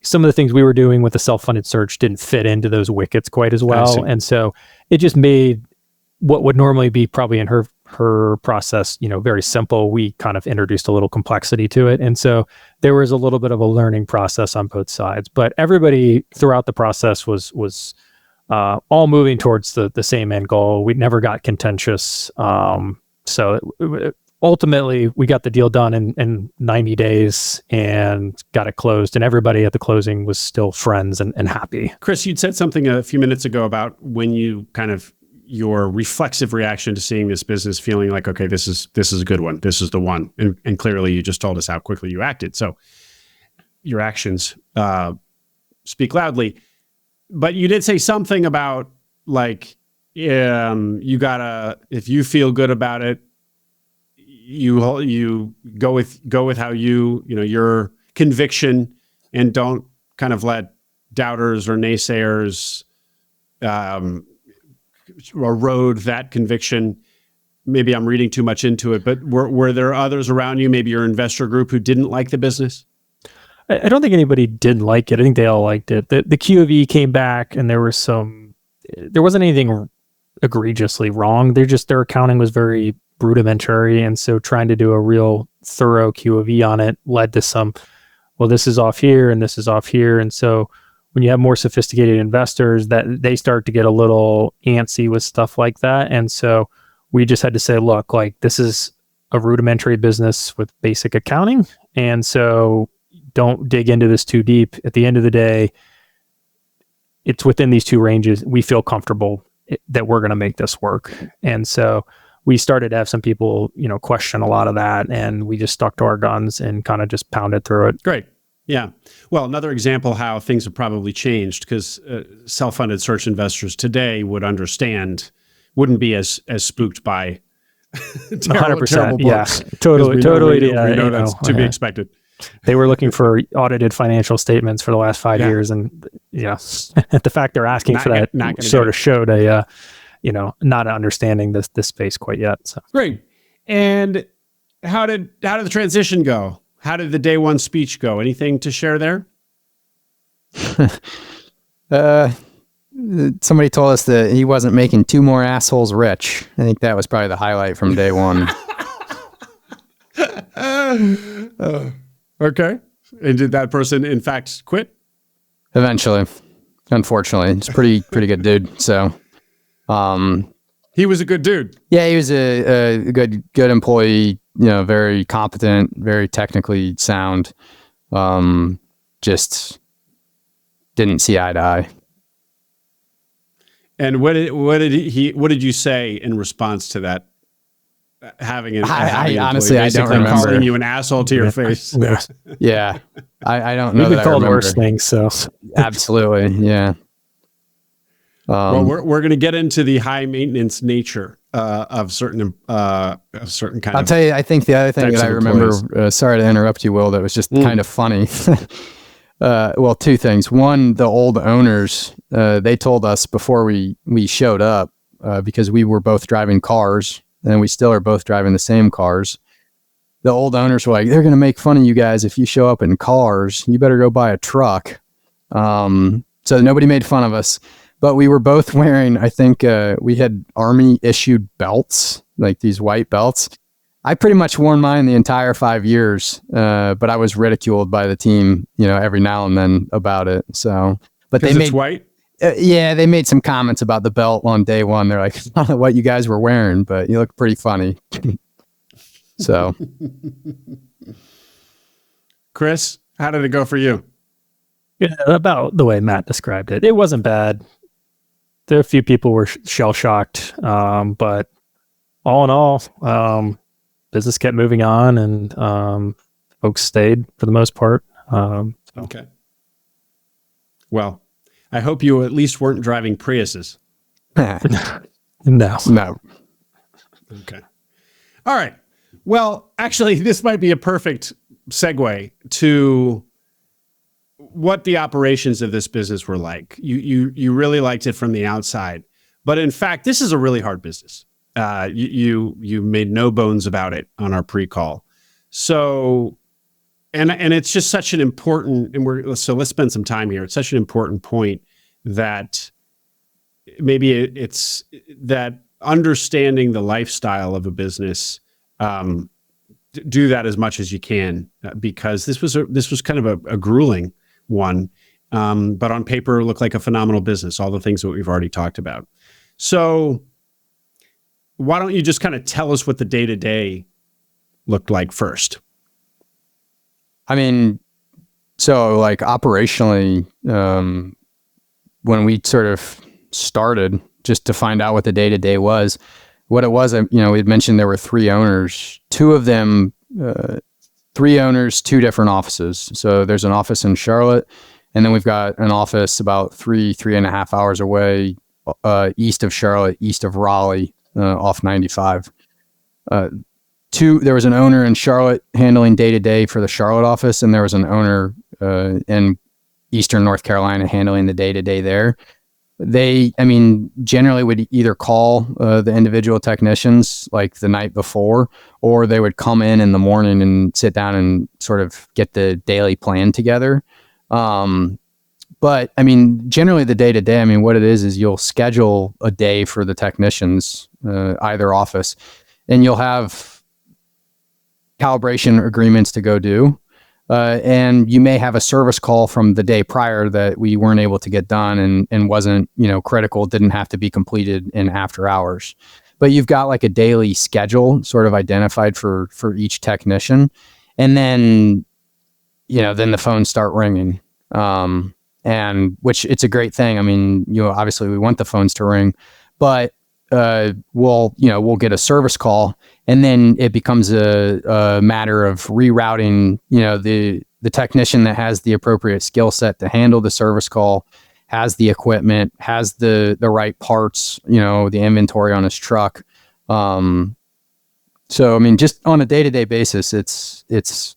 Some of the things we were doing with the self-funded search didn't fit into those wickets quite as well. And so it just made what would normally be probably in her process, very simple. We kind of introduced a little complexity to it. And so there was a little bit of a learning process on both sides, but everybody throughout the process was all moving towards the same end goal. We never got contentious. Ultimately, we got the deal done in 90 days and got it closed, and everybody at the closing was still friends and happy. Chris, you'd said something a few minutes ago about when you your reflexive reaction to seeing this business, feeling like, okay, this is a good one. This is the one. And clearly you just told us how quickly you acted. So your actions speak loudly. But you did say something about like, you gotta, if you feel good about it, you go with how your conviction, and don't kind of let doubters or naysayers erode that conviction. Maybe I'm reading too much into it, but were there others around you, maybe your investor group, who didn't like the business? I don't think anybody didn't like it. I think they all liked it. The QOV came back, and there wasn't anything egregiously wrong. Their accounting was very rudimentary, and so trying to do a real thorough QOV on it led to some, well, this is off here and this is off here. And so when you have more sophisticated investors, that they start to get a little antsy with stuff like that. And so we just had to say, look, like, this is a rudimentary business with basic accounting, and so don't dig into this too deep. At the end of the day, it's within these 2 ranges. We feel comfortable that we're going to make this work. And so we started to have some people, question a lot of that, and we just stuck to our guns and kind of just pounded through it. Great. Yeah. Well, another example how things have probably changed, because self-funded search investors today wouldn't be as spooked by terrible 100%. books. Yeah, totally. We know that's to be expected. They were looking for audited financial statements for the last 5 years, and the fact they're asking for that sort of showed a not understanding this space quite yet. So great. And how did the transition go? How did the day one speech go? Anything to share there? Somebody told us that he wasn't making 2 more assholes rich. I think that was probably the highlight from day one. Okay. And did that person, in fact, quit? Eventually, unfortunately. He's pretty good dude. So, he was a good dude. Yeah, he was a good employee. Very competent, very technically sound. Just didn't see eye to eye. And what did you say in response to that? Having an I honestly, I don't remember. Calling you an asshole to your face. Yeah. I don't know We've that been I called remember. worse things, so Absolutely, yeah. Well, we're going to get into the high maintenance nature of certain kind I'll of. tell you, I think the other thing types that I of remember, employees. sorry to interrupt you, Will, that was just kind of funny. Well, two things. One, the old owners, they told us before we showed up, because we were both driving cars, and we still are both driving the same cars. The old owners were like, they're going to make fun of you guys if you show up in cars. You better go buy a truck. So nobody made fun of us. But we were both wearing, I think we had Army issued belts, like these white belts. I pretty much worn mine the entire 5 years, but I was ridiculed by the team, every now and then about it. So, but they made white. Yeah, they made some comments about the belt on day one. They're like, I don't know what you guys were wearing, but you look pretty funny. So, Chris, how did it go for you? yeah, about the way Matt described it. It wasn't bad. There a few people were shell shocked, but all in all, business kept moving on, and folks stayed for the most part. Okay. Well, I hope you at least weren't driving Priuses. No. Okay. All right. Well, actually, this might be a perfect segue to what the operations of this business were like. You really liked it from the outside, but in fact, this is a really hard business. You made no bones about it on our pre-call. So, and it's just such an important, so let's spend some time here. It's such an important point that maybe it's that understanding the lifestyle of a business, do that as much as you can, because this was kind of a grueling one, but on paper it looked like a phenomenal business, all the things that we've already talked about. So why don't you just kind of tell us what the day-to-day looked like first? I mean, so like operationally, when we sort of started, just to find out what the day-to-day was, what it was, we had mentioned there were 3 owners, 2 of them, 3 owners, 2 different offices. So there's an office in Charlotte, and then we've got an office about 3.5 hours away, east of Charlotte, east of Raleigh, off 95. There was an owner in Charlotte handling day-to-day for the Charlotte office, and there was an owner in Eastern North Carolina handling the day-to-day there. They, generally would either call the individual technicians like the night before, or they would come in the morning and sit down and sort of get the daily plan together. But generally the day to day, what it is you'll schedule a day for the technicians, either office, and you'll have calibration agreements to go do. And you may have a service call from the day prior that we weren't able to get done and wasn't, critical, didn't have to be completed in after hours. But you've got like a daily schedule sort of identified for each technician. And then, then the phones start ringing. And which it's a great thing. Obviously we want the phones to ring, but we'll get a service call, and then it becomes a matter of rerouting, the technician that has the appropriate skill set to handle the service call, has the equipment, has the right parts, the inventory on his truck. So, just on a day-to-day basis, it's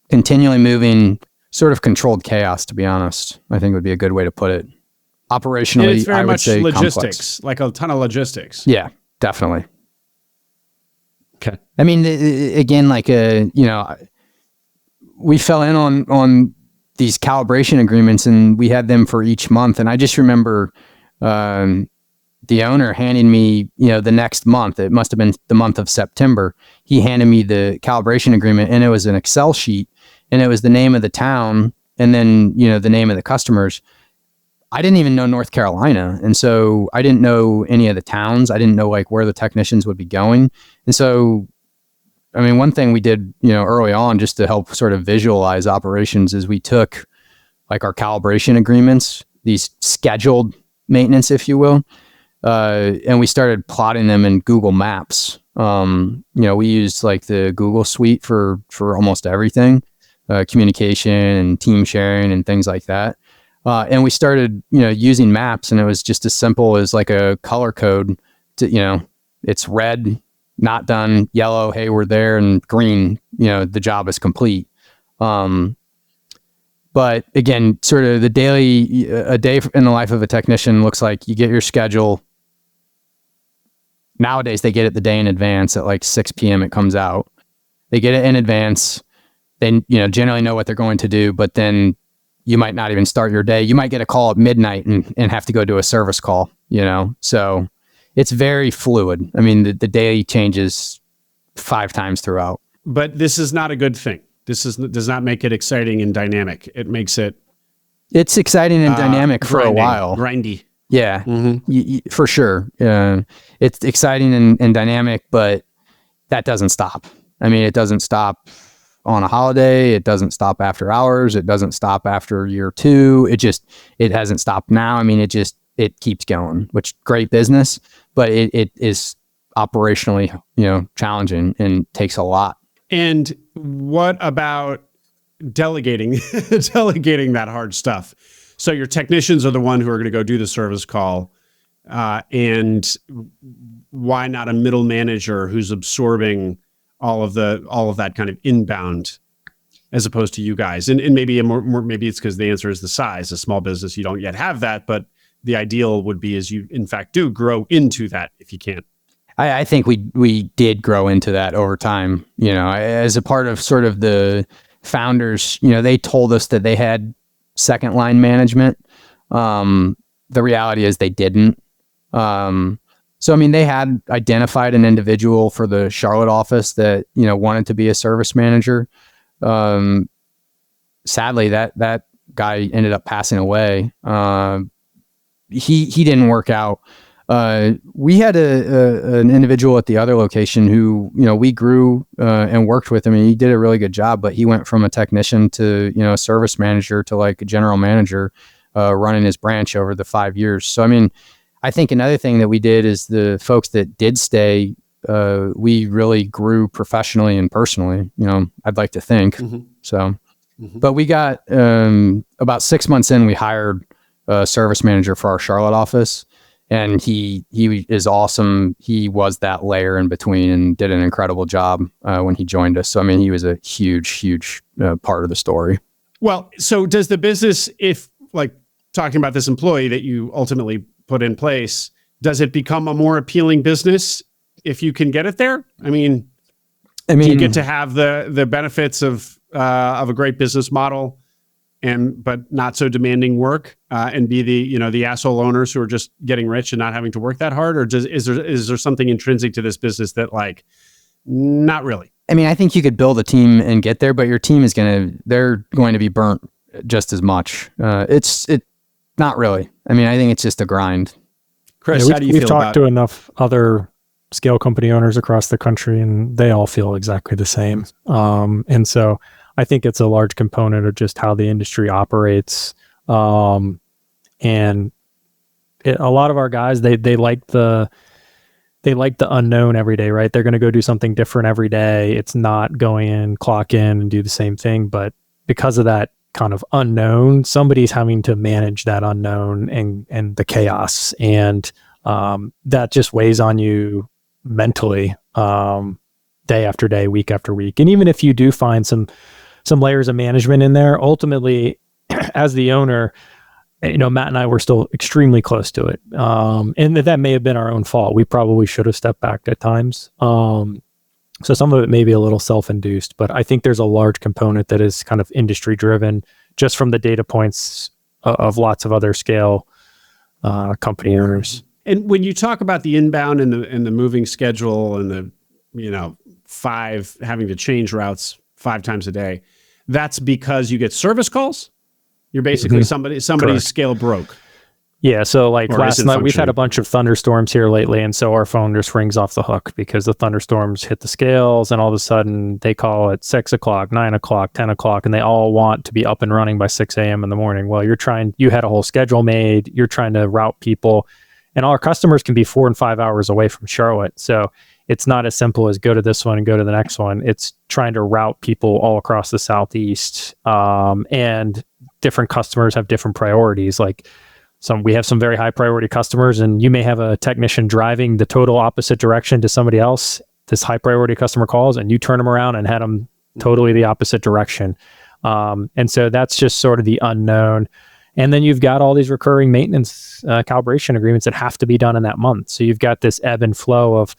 continually moving, sort of controlled chaos, to be honest, I think would be a good way to put it. Operationally, and it's very I would much say logistics, complex. like a ton of logistics. Yeah, definitely. Okay. Again, we fell in on these calibration agreements, and we had them for each month. And I just remember the owner handing me, the next month, it must have been the month of September, he handed me the calibration agreement, and it was an Excel sheet, and it was the name of the town, and then, the name of the customers. I didn't even know North Carolina. And so I didn't know any of the towns. I didn't know where the technicians would be going. And so, one thing we did, early on, just to help sort of visualize operations, is we took our calibration agreements, these scheduled maintenance, if you will, and we started plotting them in Google Maps. We used the Google suite for almost everything. communication and team sharing and things like that. And we started, using maps, and it was just as simple as like a color code to, it's red, not done, yellow, hey, we're there, and green, the job is complete. But again, sort of a day in the life of a technician looks like you get your schedule. Nowadays, they get it the day in advance at like 6 p.m. It comes out. They get it in advance. They, generally know what they're going to do, but then you might not even start your day. You might get a call at midnight and have to go do a service call, So it's very fluid. I mean, the day changes 5 times throughout. But this is not a good thing. Does not make it exciting and dynamic. It makes it... It's exciting and dynamic for a while. Grindy. Yeah, for sure. It's exciting and dynamic, but that doesn't stop. I mean, it doesn't stop on a holiday. It doesn't stop after hours. It doesn't stop after year 2. It hasn't stopped now. I mean, it keeps going, which great business, but it is operationally, challenging and takes a lot. And what about delegating that hard stuff? So your technicians are the one who are going to go do the service call. And why not a middle manager who's absorbing all of that kind of inbound, as opposed to you guys? And maybe maybe it's because the answer is the size. A small business, you don't yet have that, but the ideal would be is you in fact do grow into that if you can. I think we did grow into that over time, as a part of sort of the founders, they told us that they had second line management. The reality is they didn't. So, I mean, they had identified an individual for the Charlotte office that, wanted to be a service manager. Sadly, that guy ended up passing away. He didn't work out. We had an individual at the other location who, we grew and worked with him, and he did a really good job, but he went from a technician to, a service manager to like a general manager running his branch over the 5 years. So, I mean, I think another thing that we did is the folks that did stay, we really grew professionally and personally, I'd like to think. So, but we got about 6 months in, we hired a service manager for our Charlotte office. And he is awesome. He was that layer in between and did an incredible job when he joined us. So, I mean, he was a huge part of the story. Well, so does the business, if like talking about this employee that you ultimately put in place, does it become a more appealing business if you can get it there? I mean, do you get to have the benefits of a great business model, but not so demanding work, and be the asshole owners who are just getting rich and not having to work that hard? Or is there something intrinsic to this business that like, not really? I mean, I think you could build a team and get there, but your team they're going to be burnt just as much. It's not really. I mean, I think it's just a grind. Chris, how do you feel about it? We've talked to enough other scale company owners across the country, and they all feel exactly the same. And so I think it's a large component of just how the industry operates. And a lot of our guys, they like the unknown every day, right? They're going to go do something different every day. It's not going in, clock in and do the same thing. But because of that kind of unknown, somebody's having to manage that unknown and the chaos. And that just weighs on you mentally, day after day, week after week. And even if you do find some layers of management in there, ultimately, as the owner, Matt and I were still extremely close to it. And that may have been our own fault. We probably should have stepped back at times. So some of it may be a little self-induced, but I think there's a large component that is kind of industry driven just from the data points of lots of other scale company owners. And when you talk about the inbound and the moving schedule and the, having to change routes 5 times a day, that's because you get service calls? You're basically somebody's scale broke. Yeah. So like last night, we've had a bunch of thunderstorms here lately. And so our phone just rings off the hook because the thunderstorms hit the scales and all of a sudden they call at 6 o'clock, 9 o'clock, 10 o'clock, and they all want to be up and running by 6 a.m. in the morning. Well, you had a whole schedule made, you're trying to route people, and our customers can be 4 and 5 hours away from Charlotte. So it's not as simple as go to this one and go to the next one. It's trying to route people all across the Southeast. And different customers have different priorities. Like we have some very high priority customers, and you may have a technician driving the total opposite direction to somebody else. This high priority customer calls, and you turn them around and head them totally the opposite direction. And so that's just sort of the unknown. And then you've got all these recurring maintenance calibration agreements that have to be done in that month. So you've got this ebb and flow of,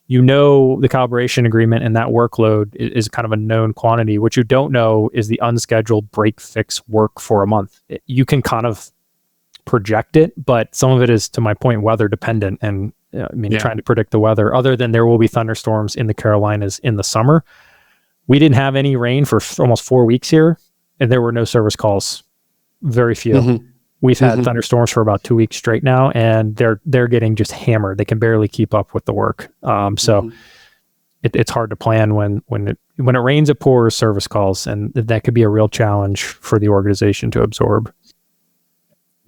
the calibration agreement and that workload is kind of a known quantity. What you don't know is the unscheduled break fix work for a month. You can kind of project it, but some of it is, to my point, weather dependent. And trying to predict the weather, other than there will be thunderstorms in the Carolinas in the summer. We didn't have any rain for almost 4 weeks here, and there were no service calls. Very few. Mm-hmm. We've had thunderstorms for about 2 weeks straight now, and they're getting just hammered. They can barely keep up with the work. So it's hard to plan when it rains, it pours, service calls, and that could be a real challenge for the organization to absorb.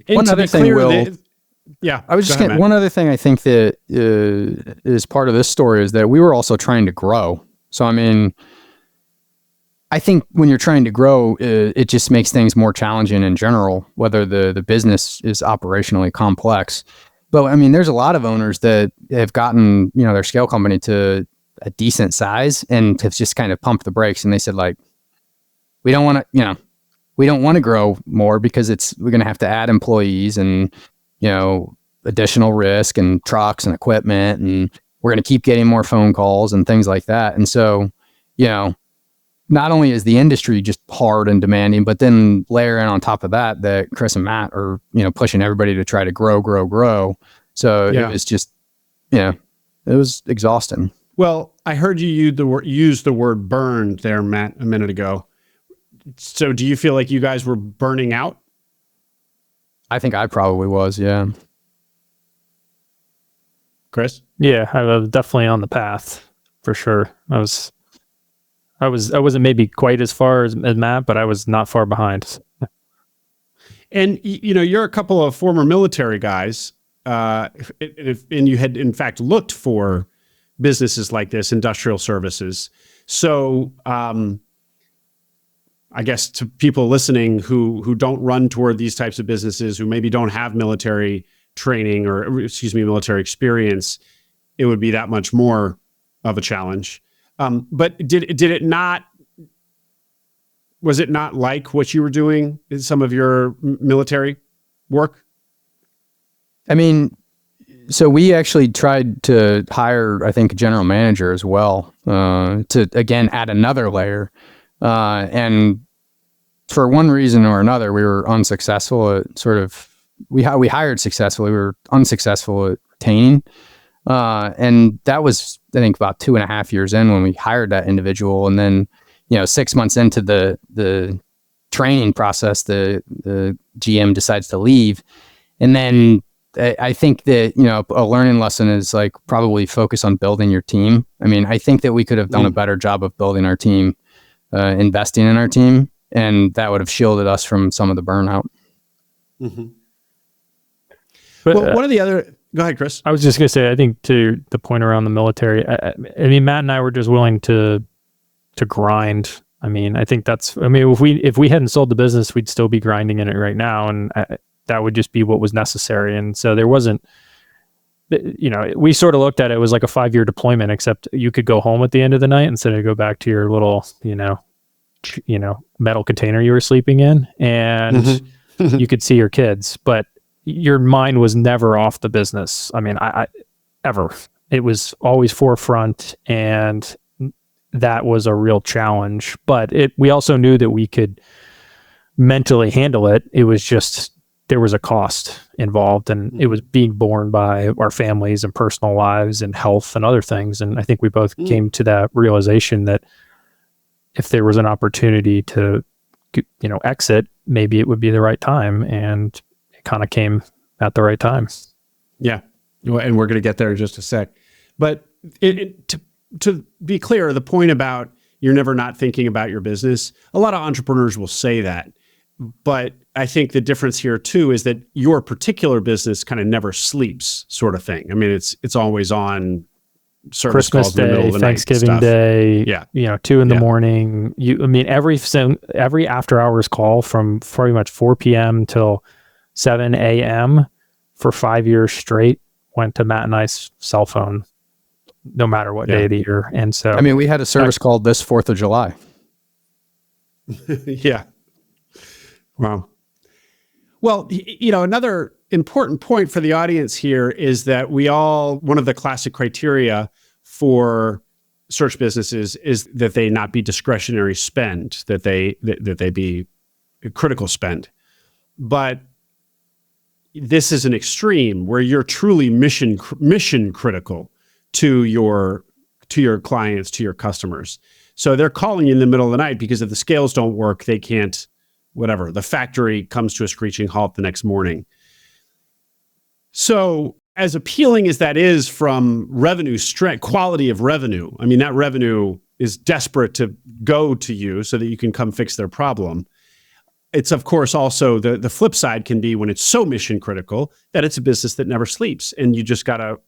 One other thing, I was just going one other thing I think that is part of this story is that we were also trying to grow. So, I think when you're trying to grow, it just makes things more challenging in general, whether the business is operationally complex. But there's a lot of owners that have gotten, their scale company to a decent size and have just kind of pumped the brakes. And they said, like, we don't want to grow more because we're going to have to add employees and, additional risk and trucks and equipment. And we're going to keep getting more phone calls and things like that. And so, not only is the industry just hard and demanding, but then layer in on top of that Chris and Matt are, pushing everybody to try to grow. So it was just, it was exhausting. Well, I heard you use the word burned there, Matt, a minute ago. So do you feel like you guys were burning out? I think I probably was, yeah. Chris? Yeah, I was definitely on the path for sure. I wasn't maybe quite as far as Matt, but I was not far behind. And you're a couple of former military guys, and you had in fact looked for businesses like this, industrial services. So, I guess to people listening who don't run toward these types of businesses, who maybe don't have military training or military experience, it would be that much more of a challenge. But was it not like what you were doing in some of your military work? So we actually tried to hire, I think, a general manager as well, to again add another layer. And for one reason or another, we were unsuccessful at we hired successfully. We were unsuccessful at retaining. And that was, I think, about 2.5 years in when we hired that individual. And then, 6 months into the training process, the GM decides to leave. And then I think that, a learning lesson is like probably focus on building your team. I think that we could have done a better job of building our team, investing in our team, and that would have shielded us from some of the burnout. Mm-hmm. But one of the other... Go ahead, Chris. I was just going to say, I think to the point around the military, Matt and I were just willing to grind. I think that's, if we hadn't sold the business, we'd still be grinding in it right now. And that would just be what was necessary. And so there wasn't, we sort of looked at it was like a 5-year deployment, except you could go home at the end of the night instead of go back to your little, metal container you were sleeping in, and you could see your kids, but your mind was never off the business. I ever. It was always forefront, and that was a real challenge. But we also knew that we could mentally handle it. It was just there was a cost involved, and it was being borne by our families and personal lives and health and other things. And I think we both came to that realization that if there was an opportunity to, exit, maybe it would be the right time. And kind of came at the right time. Yeah. And we're going to get there in just a sec. But to be clear, the point about you're never not thinking about your business, a lot of entrepreneurs will say that. But I think the difference here too is that your particular business kind of never sleeps, sort of thing. It's always on service Christmas calls in the middle Day, of the night Thanksgiving stuff. Day, Yeah. 2 in the Yeah. morning. Every after hours call from pretty much 4 p.m. till 7 a.m. for 5 years straight went to Matt and I's cell phone, no matter what day of the year. And so, I mean, we had a service called this 4th of July. Yeah. Wow. Well, another important point for the audience here is that one of the classic criteria for search businesses is that they not be discretionary spend, that they be critical spend. But this is an extreme where you're truly mission critical to your clients, to your customers. So they're calling you in the middle of the night because if the scales don't work, they can't, whatever, the factory comes to a screeching halt the next morning. So as appealing as that is from revenue strength, quality of revenue, I mean, that revenue is desperate to go to you so that you can come fix their problem. It's, of course, also the flip side can be when it's so mission critical that it's a business that never sleeps, and you just gotta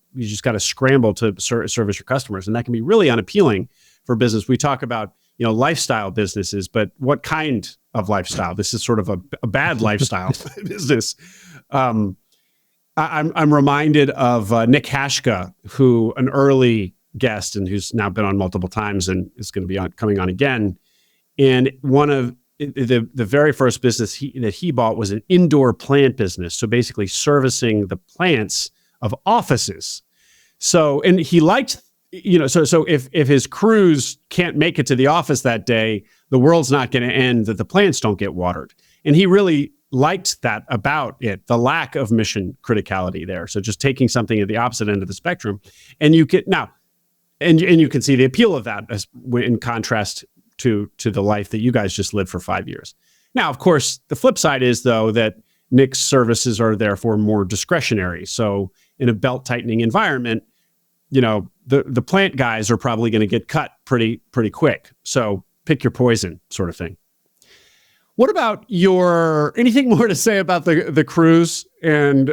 scramble to service your customers, and that can be really unappealing for business. We talk about lifestyle businesses, but what kind of lifestyle? This is sort of a bad lifestyle business. I'm reminded of Nick Hashka, who an early guest and who's now been on multiple times and is going to be coming on again. And one of the very first business that he bought was an indoor plant business. So basically servicing the plants of offices. So, and he liked, so if his crews can't make it to the office that day, the world's not going to end that the plants don't get watered. And he really liked that about it, the lack of mission criticality there. So just taking something at the opposite end of the spectrum, and you can you can see the appeal of that as in contrast to the life that you guys just lived for 5 years. Now, of course, the flip side is though that Nick's services are therefore more discretionary. So in a belt tightening environment, the plant guys are probably going to get cut pretty quick. So pick your poison, sort of thing. What about anything more to say about the crews and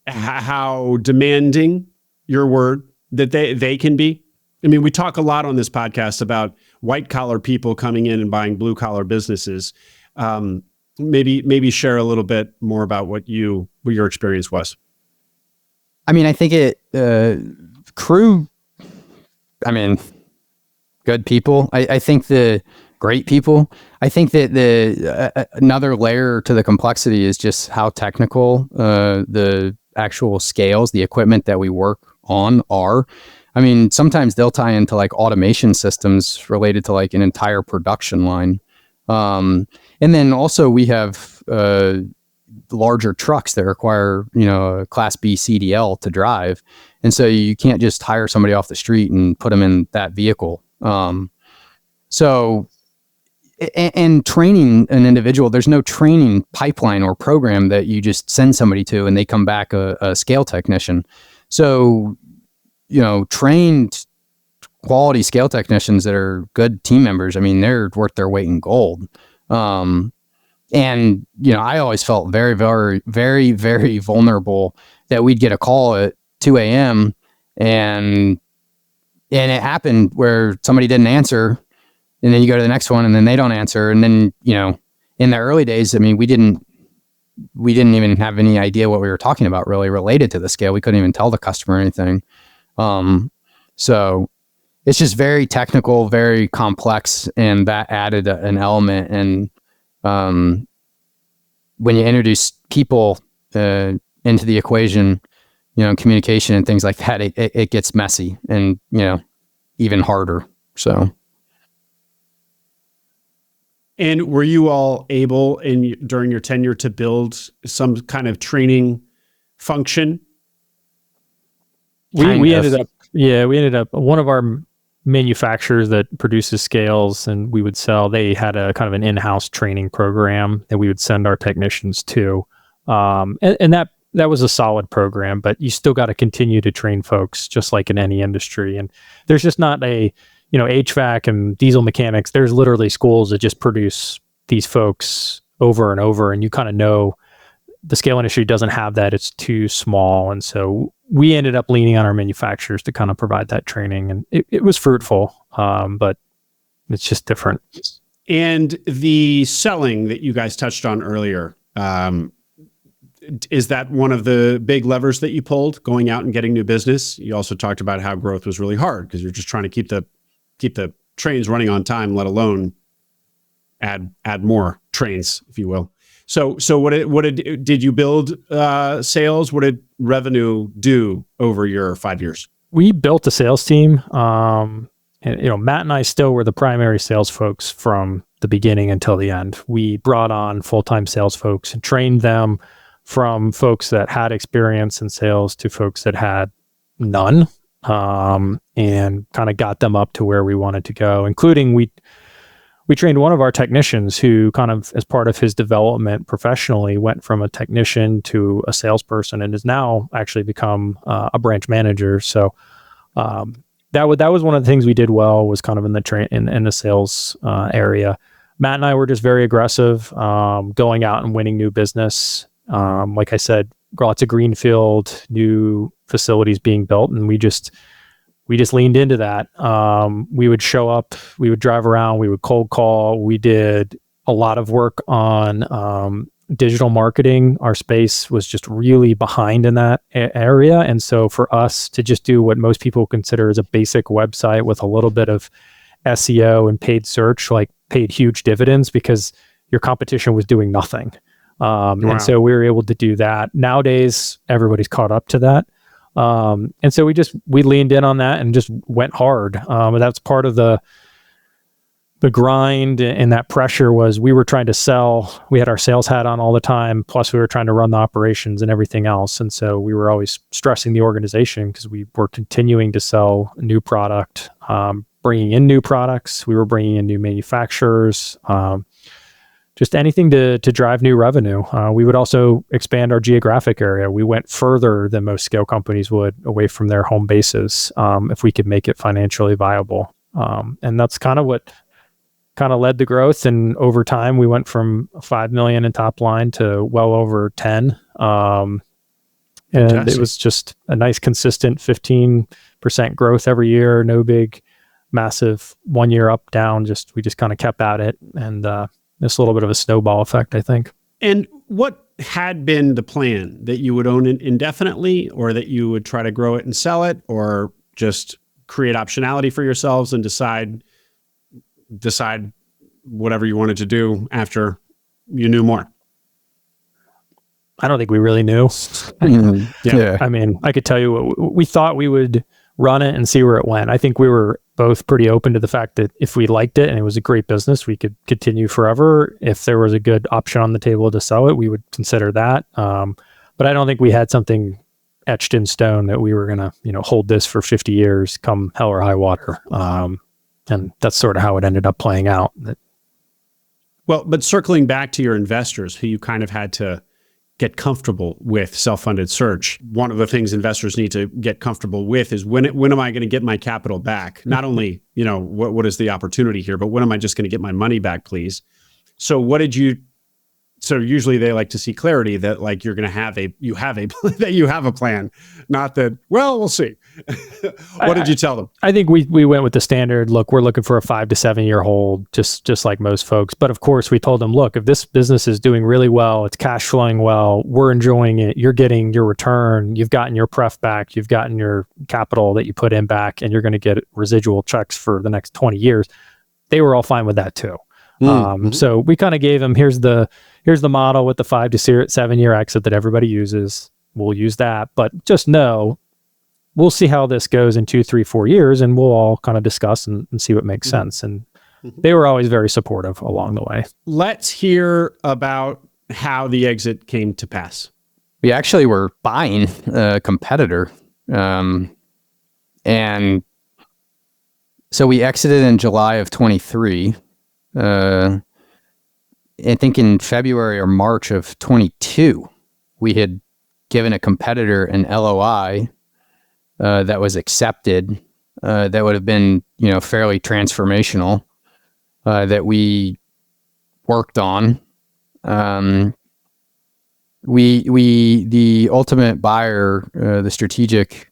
how demanding, your word, that they can be? I mean, we talk a lot on this podcast about white collar people coming in and buying blue collar businesses. Maybe share a little bit more about what your experience was. I mean, I think crew, I mean, good people. I think the great people. I think that another layer to the complexity is just how technical the actual scales, the equipment that we work on are. I mean, sometimes they'll tie into like automation systems related to like an entire production line. And then also we have larger trucks that require, a Class B CDL to drive. And so you can't just hire somebody off the street and put them in that vehicle. And training an individual, there's no training pipeline or program that you just send somebody to and they come back a scale technician. So, trained quality scale technicians that are good team members, I mean, they're worth their weight in gold. And, I always felt very, very, very, very vulnerable that we'd get a call at 2 a.m. and it happened where somebody didn't answer, and then you go to the next one and then they don't answer. And then, in the early days, I mean, we didn't even have any idea what we were talking about really related to the scale. We couldn't even tell the customer anything. So it's just very technical, very complex, and that added an element. And when you introduce people into the equation, communication and things like that, it gets messy and, even harder. So. And were you all able during your tenure to build some kind of training function? We ended up one of our manufacturers that produces scales and we would sell, they had a kind of an in-house training program that we would send our technicians to. And that was a solid program, but you still got to continue to train folks just like in any industry. And there's just not HVAC and diesel mechanics. There's literally schools that just produce these folks over and over. And you kind of know the scale industry doesn't have that. It's too small. And so we ended up leaning on our manufacturers to kind of provide that training, and it was fruitful, but it's just different. And the selling that you guys touched on earlier, is that one of the big levers that you pulled, going out and getting new business? You also talked about how growth was really hard because you're just trying to keep the trains running on time, let alone add more trains, if you will. So did you build sales? What did revenue do over your 5 years? We built a sales team. And Matt and I still were the primary sales folks from the beginning until the end. We brought on full-time sales folks and trained them, from folks that had experience in sales to folks that had none, and kind of got them up to where we wanted to go, including we trained one of our technicians who, kind of as part of his development professionally, went from a technician to a salesperson and has now actually become a branch manager. So that was one of the things we did well, was kind of in the in the sales area. Matt and I were just very aggressive, going out and winning new business. Like I said, lots of greenfield, new facilities being built, and we just leaned into that. We would show up, we would drive around, we would cold call. We did a lot of work on digital marketing. Our space was just really behind in that area. And so for us to just do what most people consider as a basic website with a little bit of SEO and paid search, like, paid huge dividends because your competition was doing nothing. Wow. And so we were able to do that. Nowadays, everybody's caught up to that. And so we leaned in on that and just went hard. That's part of the grind, and that pressure was, we were trying to sell. We had our sales hat on all the time. Plus we were trying to run the operations and everything else. And so we were always stressing the organization because we were continuing to sell new product, bringing in new products. We were bringing in new manufacturers, just anything to drive new revenue. We would also expand our geographic area. We went further than most scale companies would, away from their home bases, if we could make it financially viable. And that's kind of what kind of led the growth. And over time, we went from 5 million in top line to well over 10. And it was just a nice, consistent 15% growth every year. No big, massive 1 year up, down. We just kind of kept at it. And it's a little bit of a snowball effect, I think. And what had been the plan? That you would own it indefinitely, or that you would try to grow it and sell it, or just create optionality for yourselves and decide whatever you wanted to do after you knew more? I don't think we really knew. Yeah. I mean, I could tell you we thought we would run it and see where it went. I think we were both pretty open to the fact that if we liked it and it was a great business, we could continue forever. If there was a good option on the table to sell it, we would consider that. But I don't think we had something etched in stone that we were going to, hold this for 50 years, come hell or high water. And that's sort of how it ended up playing out. Well, but circling back to your investors, who you kind of had to get comfortable with self-funded search, one of the things investors need to get comfortable with is, when am I going to get my capital back? Not only, what is the opportunity here, but when am I just going to get my money back, please? So so usually they like to see clarity that, like, you're going to you have a plan, not that, well, we'll see. What did you tell them? I think we went with the standard, look, we're looking for a 5 to 7 year hold, just like most folks. But of course we told them, look, if this business is doing really well, it's cash flowing well, we're enjoying it, you're getting your return, you've gotten your pref back, you've gotten your capital that you put in back, and you're going to get residual checks for the next 20 years. They were all fine with that too. So we kind of gave them, here's the model with the 5 to 7 year exit that everybody uses. We'll use that, but just know, we'll see how this goes in 2, 3, 4 years, and we'll all kind of discuss and see what makes sense. And they were always very supportive along the way. Let's hear about how the exit came to pass. We actually were buying a competitor. And so we exited in July of 23. I think in February or March of 22, we had given a competitor an LOI that was accepted, that would have been, fairly transformational, that we worked on. the ultimate buyer, the strategic,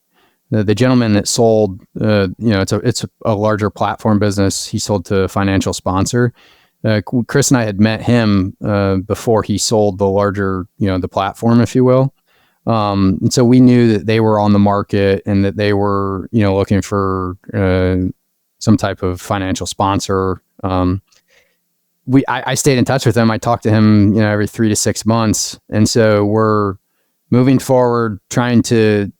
the gentleman that sold, it's a larger platform business. He sold to a financial sponsor. Chris and I had met him before he sold the larger, the platform, if you will. And so we knew that they were on the market and that they were, looking for some type of financial sponsor. I stayed in touch with him. I talked to him, every 3 to 6 months. And so we're moving forward, trying to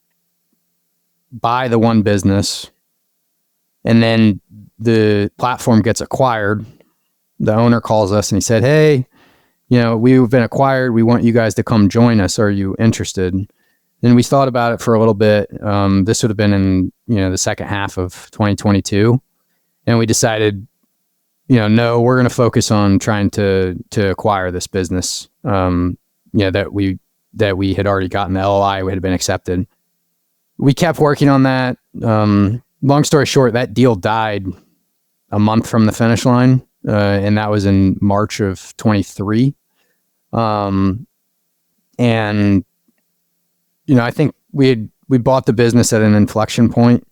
buy the one business. And then the platform gets acquired. The owner calls us and he said, "Hey, we've been acquired. We want you guys to come join us. Are you interested?" And we thought about it for a little bit. This would have been in, the second half of 2022. And we decided, no, we're going to focus on trying to acquire this business. That we had already gotten the LOI, we had been accepted. We kept working on that. Long story short, that deal died a month from the finish line. And that was in March of 23. And, I think we bought the business at an inflection point,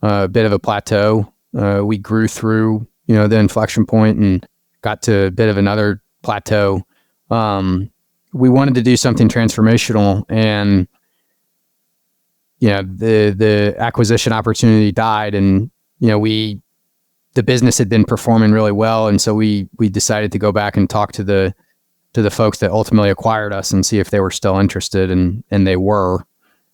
a bit of a plateau. We grew through, the inflection point and got to a bit of another plateau. We wanted to do something transformational, and, the acquisition opportunity died, and, the business had been performing really well. And so we decided to go back and talk to the folks that ultimately acquired us and see if they were still interested, and they were,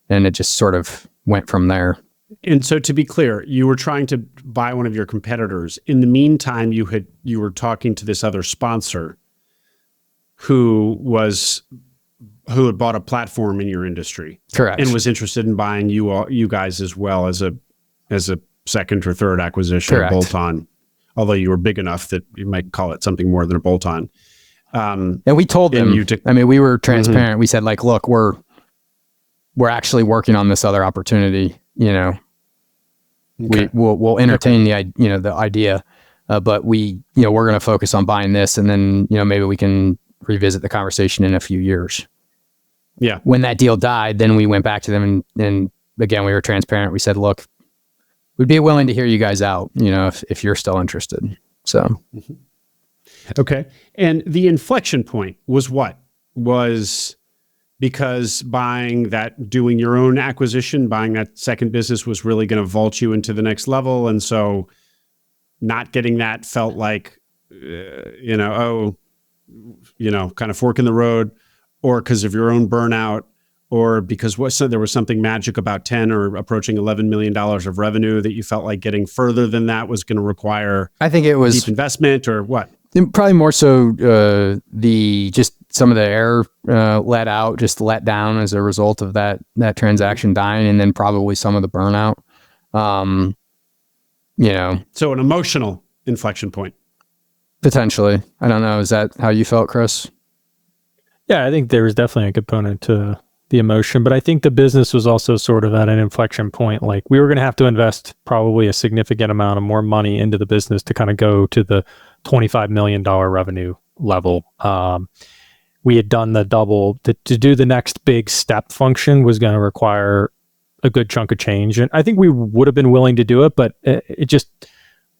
and it just sort of went from there. And so, to be clear, you were trying to buy one of your competitors. In the meantime, you were talking to this other sponsor who had bought a platform in your industry. Correct. And was interested in buying you guys as well as a second or third acquisition, Correct. bolt-on, although you were big enough that you might call it something more than a bolt-on. And we told them, we were transparent. Mm-hmm. We said, look, we're actually working on this other opportunity. Okay. We'll entertain the idea, but we're going to focus on buying this, and then, maybe we can revisit the conversation in a few years. Yeah. When that deal died, then we went back to them and again, we were transparent. We said, look, we'd be willing to hear you guys out, if you're still interested. So. Okay. And the inflection point was what? Was because doing your own acquisition, buying that second business was really going to vault you into the next level. And so not getting that felt like, kind of fork in the road, or because of your own burnout, or because there was something magic about 10 or approaching $11 million of revenue that you felt like getting further than that was going to require, I think it was deep investment, or what? Probably more so just some of the air let down as a result of that transaction dying, and then probably some of the burnout. So an emotional inflection point. Potentially. I don't know. Is that how you felt, Chris? Yeah, I think there was definitely a component to the emotion, but I think the business was also sort of at an inflection point. Like, we were going to have to invest probably a significant amount of more money into the business to kind of go to the $25 million revenue level. We had done the double. To do the next big step function was going to require a good chunk of change. And I think we would have been willing to do it, but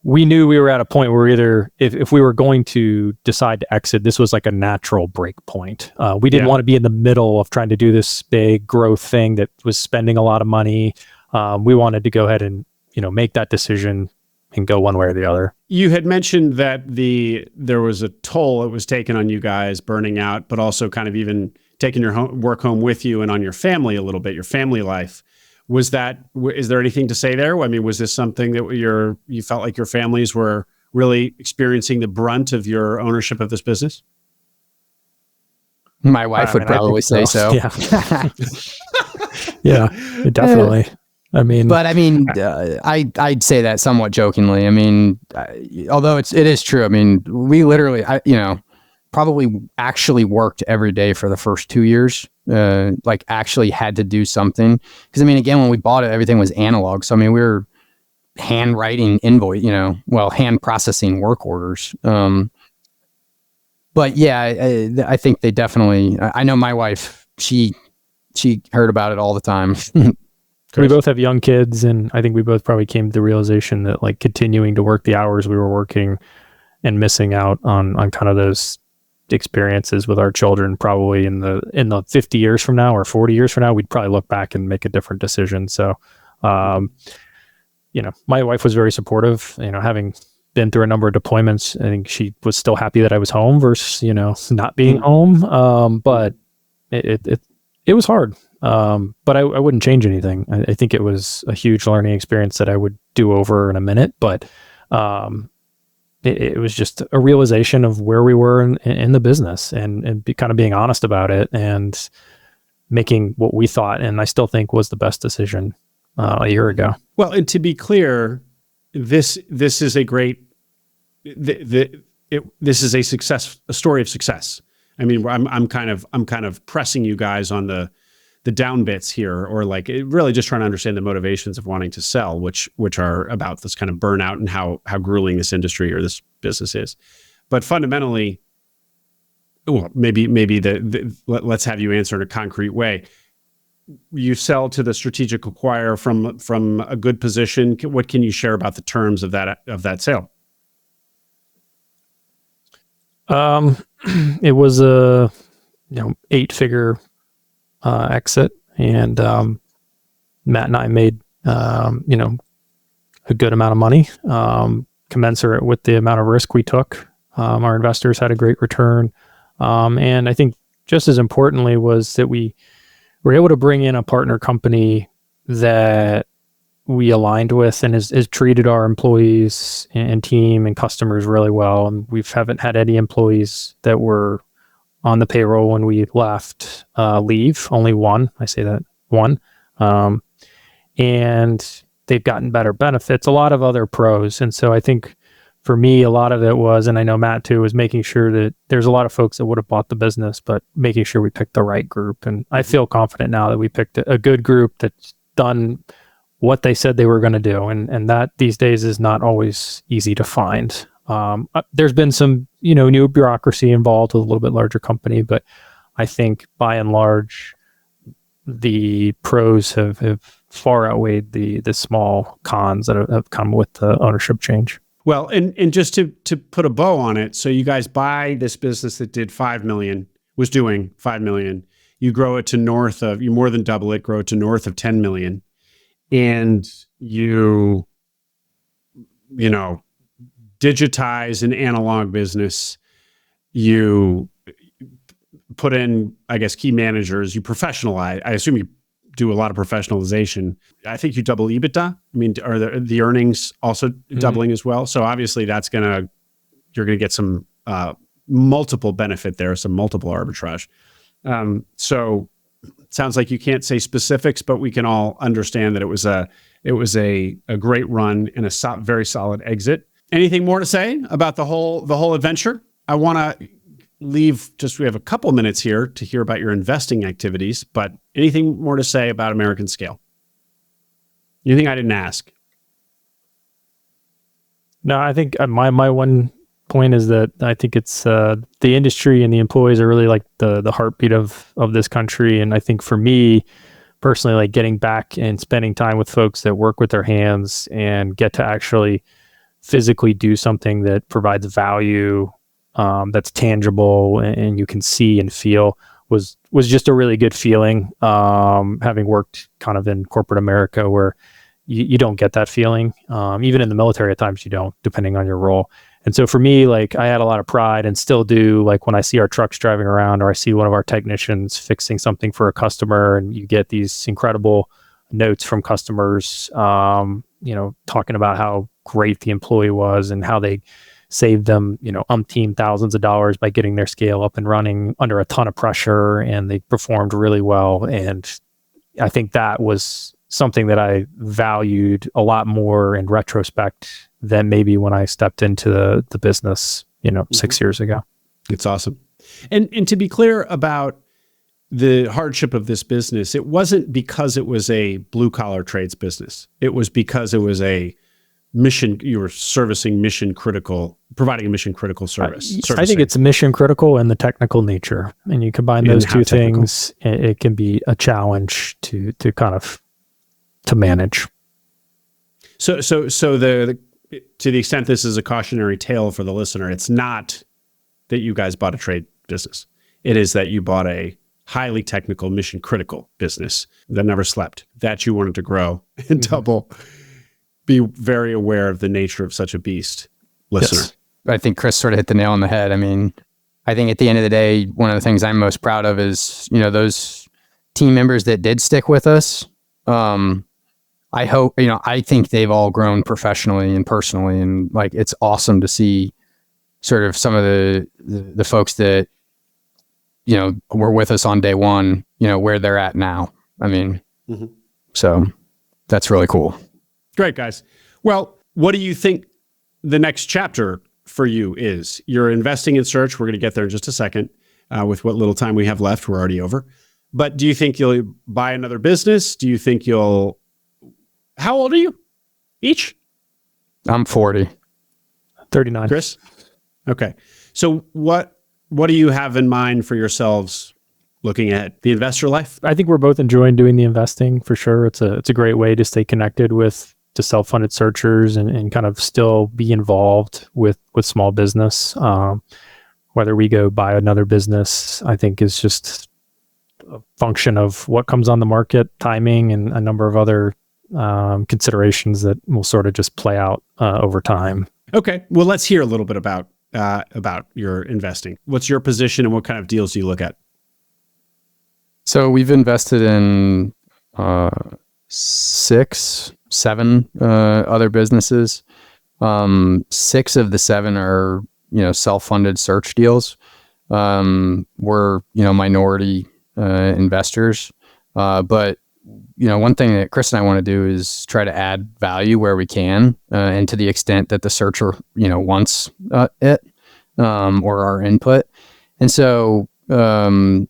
we knew we were at a point where either if we were going to decide to exit, this was like a natural break point. We didn't want to be in the middle of trying to do this big growth thing that was spending a lot of money. We wanted to go ahead and, make that decision and go one way or the other. You had mentioned that there was a toll that was taken on you guys, burning out, but also kind of even taking your work home with you and on your family a little bit, your family life. Is there anything to say there? I mean, was this something that you felt like your families were really experiencing the brunt of your ownership of this business? My wife would probably say so. Yeah. Yeah, definitely. I'd say that somewhat jokingly. Although it is true. We literally, probably actually worked every day for the first 2 years. Actually had to do something. Because again, when we bought it, everything was analog. So we were handwriting hand processing work orders. But yeah, I think they definitely, I know my wife she heard about it all the time. We both have young kids, and I think we both probably came to the realization that like continuing to work the hours we were working and missing out on kind of those experiences with our children, probably in the 50 years from now or 40 years from now, we'd probably look back and make a different decision. So, my wife was very supportive, having been through a number of deployments. I think she was still happy that I was home versus, not being home. But it was hard. But I wouldn't change anything. I think it was a huge learning experience that I would do over in a minute, but, it was just a realization of where we were in the business and kind of being honest about it and making what we thought, and I still think was the best decision a year ago. Well, and to be clear, this is a great, this is a story of success. I mean, I'm kind of pressing you guys on the down bits here, or like really just trying to understand the motivations of wanting to sell, which are about this kind of burnout and how grueling this industry or this business is. But fundamentally, well, maybe let's have you answer in a concrete way. You sell to the strategic acquirer from a good position. What can you share about the terms of that sale? It was a 8-figure exit, and Matt and I made a good amount of money, commensurate with the amount of risk we took. Our investors had a great return, and I think just as importantly was that we were able to bring in a partner company that we aligned with and has treated our employees and team and customers really well. And we haven't had any employees that were on the payroll when we left leave. Only one. I say that one. And they've gotten better benefits, a lot of other pros. And so I think for me, a lot of it was, and I know Matt too, was making sure that there's a lot of folks that would have bought the business, but making sure we picked the right group. And I feel confident now that we picked a good group that's done what they said they were going to do. And that these days is not always easy to find. There's been some, new bureaucracy involved with a little bit larger company, but I think by and large, the pros have far outweighed the small cons that have come with the ownership change. Well, and just to put a bow on it, so you guys buy this business that did was doing 5 million. You grow it to you more than double it, grow it to north of 10 million. And you digitize an analog business. You put in, I guess, key managers. You professionalize. I assume you do a lot of professionalization. I think you double EBITDA. I mean, are the earnings also doubling as well? So obviously you're going to get some multiple benefit there, some multiple arbitrage. So it sounds like you can't say specifics, but we can all understand that it was a great run and a very solid exit. Anything more to say about the whole adventure? I want to leave we have a couple minutes here to hear about your investing activities, but anything more to say about American Scale? Anything I didn't ask? No, I think my one point is that I think it's the industry and the employees are really like the heartbeat of this country. And I think for me personally, like getting back and spending time with folks that work with their hands and get to actually physically do something that provides value, that's tangible and you can see and feel was just a really good feeling. Having worked kind of in corporate America where you don't get that feeling. Even in the military at times you don't, depending on your role. And so for me, like I had a lot of pride and still do, like when I see our trucks driving around or I see one of our technicians fixing something for a customer and you get these incredible notes from customers, talking about how great the employee was and how they saved them, umpteen thousands of dollars by getting their scale up and running under a ton of pressure, and they performed really well. And I think that was something that I valued a lot more in retrospect than maybe when I stepped into the business, 6 years ago. It's awesome. And to be clear about the hardship of this business, it wasn't because it was a blue collar trades business. It was because it was a you were servicing providing a mission critical service. I think it's mission critical and the technical nature, and you combine those two things, it can be a challenge to kind of to manage. So the to the extent this is a cautionary tale for the listener, it's not that you guys bought a trade business. It is that you bought a highly technical, mission critical business that never slept, that you wanted to grow and double. Be very aware of the nature of such a beast, listener. Yes. I think Chris sort of hit the nail on the head. I mean, I think at the end of the day, one of the things I'm most proud of is, those team members that did stick with us. I hope, I think they've all grown professionally and personally, and like, it's awesome to see sort of some of the folks that, were with us on day one, where they're at now. I mean, so that's really cool. Great, guys. Well, what do you think the next chapter for you is? You're investing in search. We're going to get there in just a second. With what little time we have left, we're already over. But do you think you'll buy another business? Do you think how old are you each? I'm 40. 39. Chris? Okay. So what do you have in mind for yourselves looking at the investor life? I think we're both enjoying doing the investing for sure. It's a great way to stay connected with the self-funded searchers and kind of still be involved with small business. Whether we go buy another business, I think is just a function of what comes on the market, timing, and a number of other considerations that will sort of just play out over time. Okay. Well, let's hear a little bit about your investing. What's your position and what kind of deals do you look at? So we've invested in 6, 7 other businesses. 6 of the 7 are, self-funded search deals. We're, minority investors. But, one thing that Chris and I want to do is try to add value where we can, and to the extent that the searcher, wants it, or our input. And so, we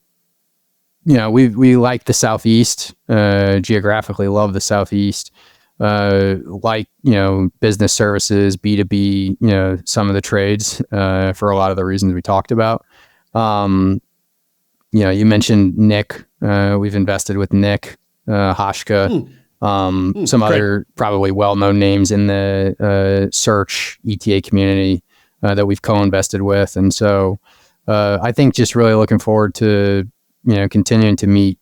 like the Southeast, geographically love the Southeast, business services, B2B, some of the trades, for a lot of the reasons we talked about. You mentioned Nick, we've invested with Nick, Hashka, some other probably well-known names in the search ETA community that we've co-invested with. And so I think just really looking forward to, continuing to meet,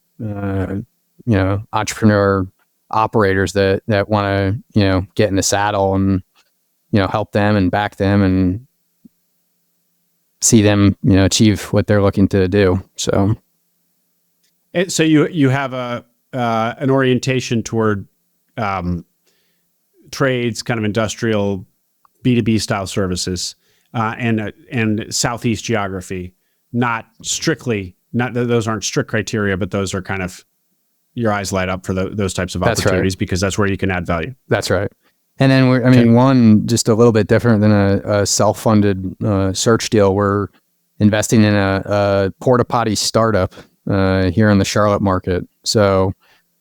entrepreneur operators that want to, get in the saddle and, help them and back them and see them, achieve what they're looking to do. So you have an orientation toward trades, kind of industrial B2B style services, and Southeast geography, not those aren't strict criteria, but those are kind of your eyes light up for those types of opportunities, right, because that's where you can add value. That's right. And then one just a little bit different than a self-funded search deal. We're investing in a porta potty startup here in the Charlotte market. So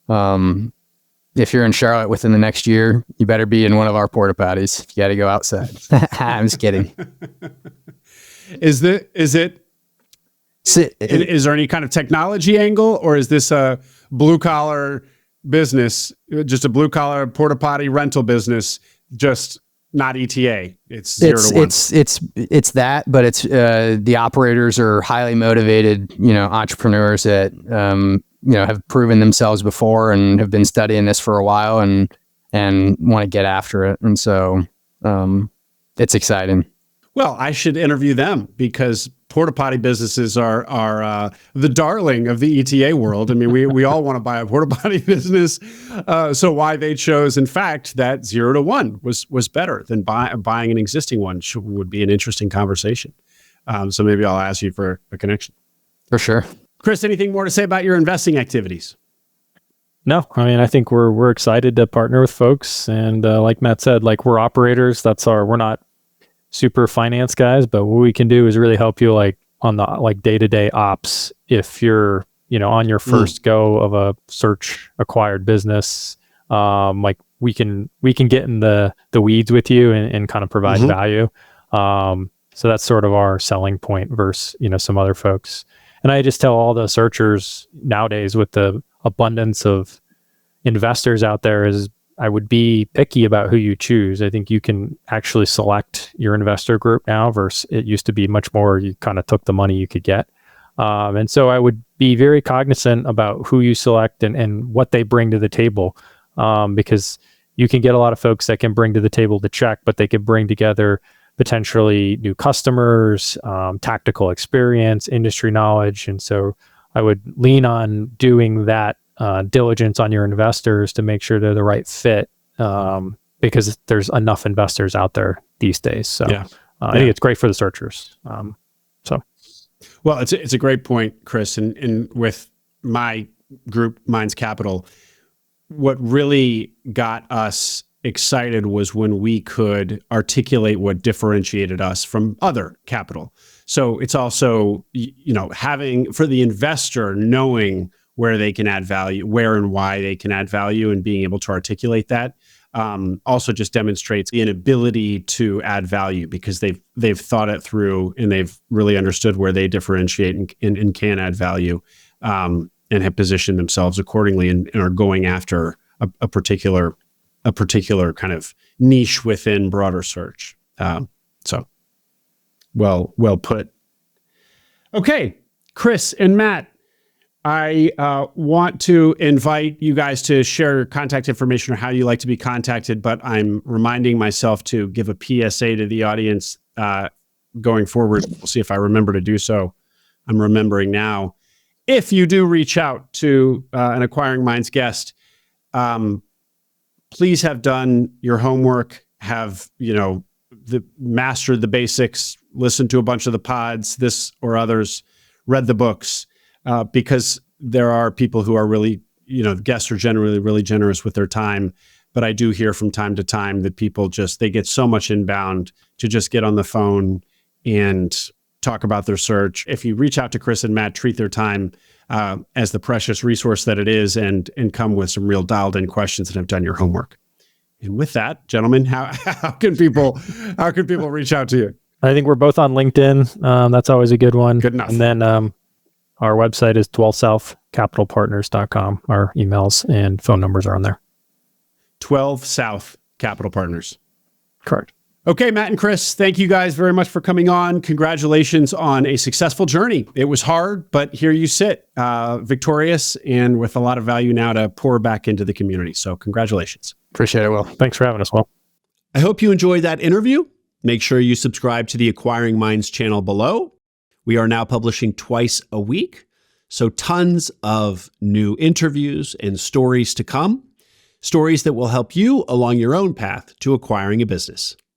if you're in Charlotte within the next year, you better be in one of our porta potties. You got to go outside. I'm just kidding. Is there any kind of technology angle, or is this a blue collar business, just a blue collar porta potty rental business, just not ETA? It's 0 to 1. It's that, but it's the operators are highly motivated, entrepreneurs that have proven themselves before and have been studying this for a while and want to get after it. And so it's exciting. Well, I should interview them because porta potty businesses are the darling of the ETA world. I mean, we all want to buy a porta potty business. So why they chose, in fact, that 0 to 1 was better than buying an existing one would be an interesting conversation. So maybe I'll ask you for a connection. For sure. Chris, anything more to say about your investing activities? No, I think we're excited to partner with folks. And like Matt said, we're operators. We're not super finance guys, but what we can do is really help you on the day-to-day ops. If you're, on your first go of a search acquired business, we can get in the weeds with you and kind of provide value. So that's sort of our selling point versus, some other folks. And I just tell all the searchers nowadays, with the abundance of investors out there, is I would be picky about who you choose. I think you can actually select your investor group now versus it used to be much more you kind of took the money you could get. And so I would be very cognizant about who you select and what they bring to the table, because you can get a lot of folks that can bring to the table the check, but they could bring together potentially new customers, tactical experience, industry knowledge. And so I would lean on doing that diligence on your investors to make sure they're the right fit, because there's enough investors out there these days. So I think it's great for the searchers. Well, it's a great point, Chris. And with my group, Minds Capital, what really got us excited was when we could articulate what differentiated us from other capital. So it's also, having, for the investor, knowing where they can add value, where and why they can add value, and being able to articulate that also just demonstrates an ability to add value, because they've thought it through and they've really understood where they differentiate and can add value, and have positioned themselves accordingly and are going after a particular kind of niche within broader search. So well put. Okay, Chris and Matt, I want to invite you guys to share your contact information or how you like to be contacted, but I'm reminding myself to give a PSA to the audience going forward. We'll see if I remember to do so. I'm remembering now. If you do reach out to an Acquiring Minds guest, please have done your homework, have, mastered the basics, listened to a bunch of the pods, this or others, read the books. Because there are people who are really, guests are generally really generous with their time. But I do hear from time to time that people they get so much inbound to just get on the phone and talk about their search. If you reach out to Chris and Matt, treat their time as the precious resource that it is, and come with some real dialed in questions and have done your homework. And with that, gentlemen, how can people reach out to you? I think we're both on LinkedIn. That's always a good one. Good enough. And then, our website is 12southcapitalpartners.com. Our emails and phone numbers are on there. 12 South Capital Partners. Correct. Okay, Matt and Chris, thank you guys very much for coming on. Congratulations on a successful journey. It was hard, but here you sit, victorious and with a lot of value now to pour back into the community. So congratulations. Appreciate it, Will. Thanks for having us, Will. I hope you enjoyed that interview. Make sure you subscribe to the Acquiring Minds channel below. We are now publishing twice a week, so tons of new interviews and stories to come, stories that will help you along your own path to acquiring a business.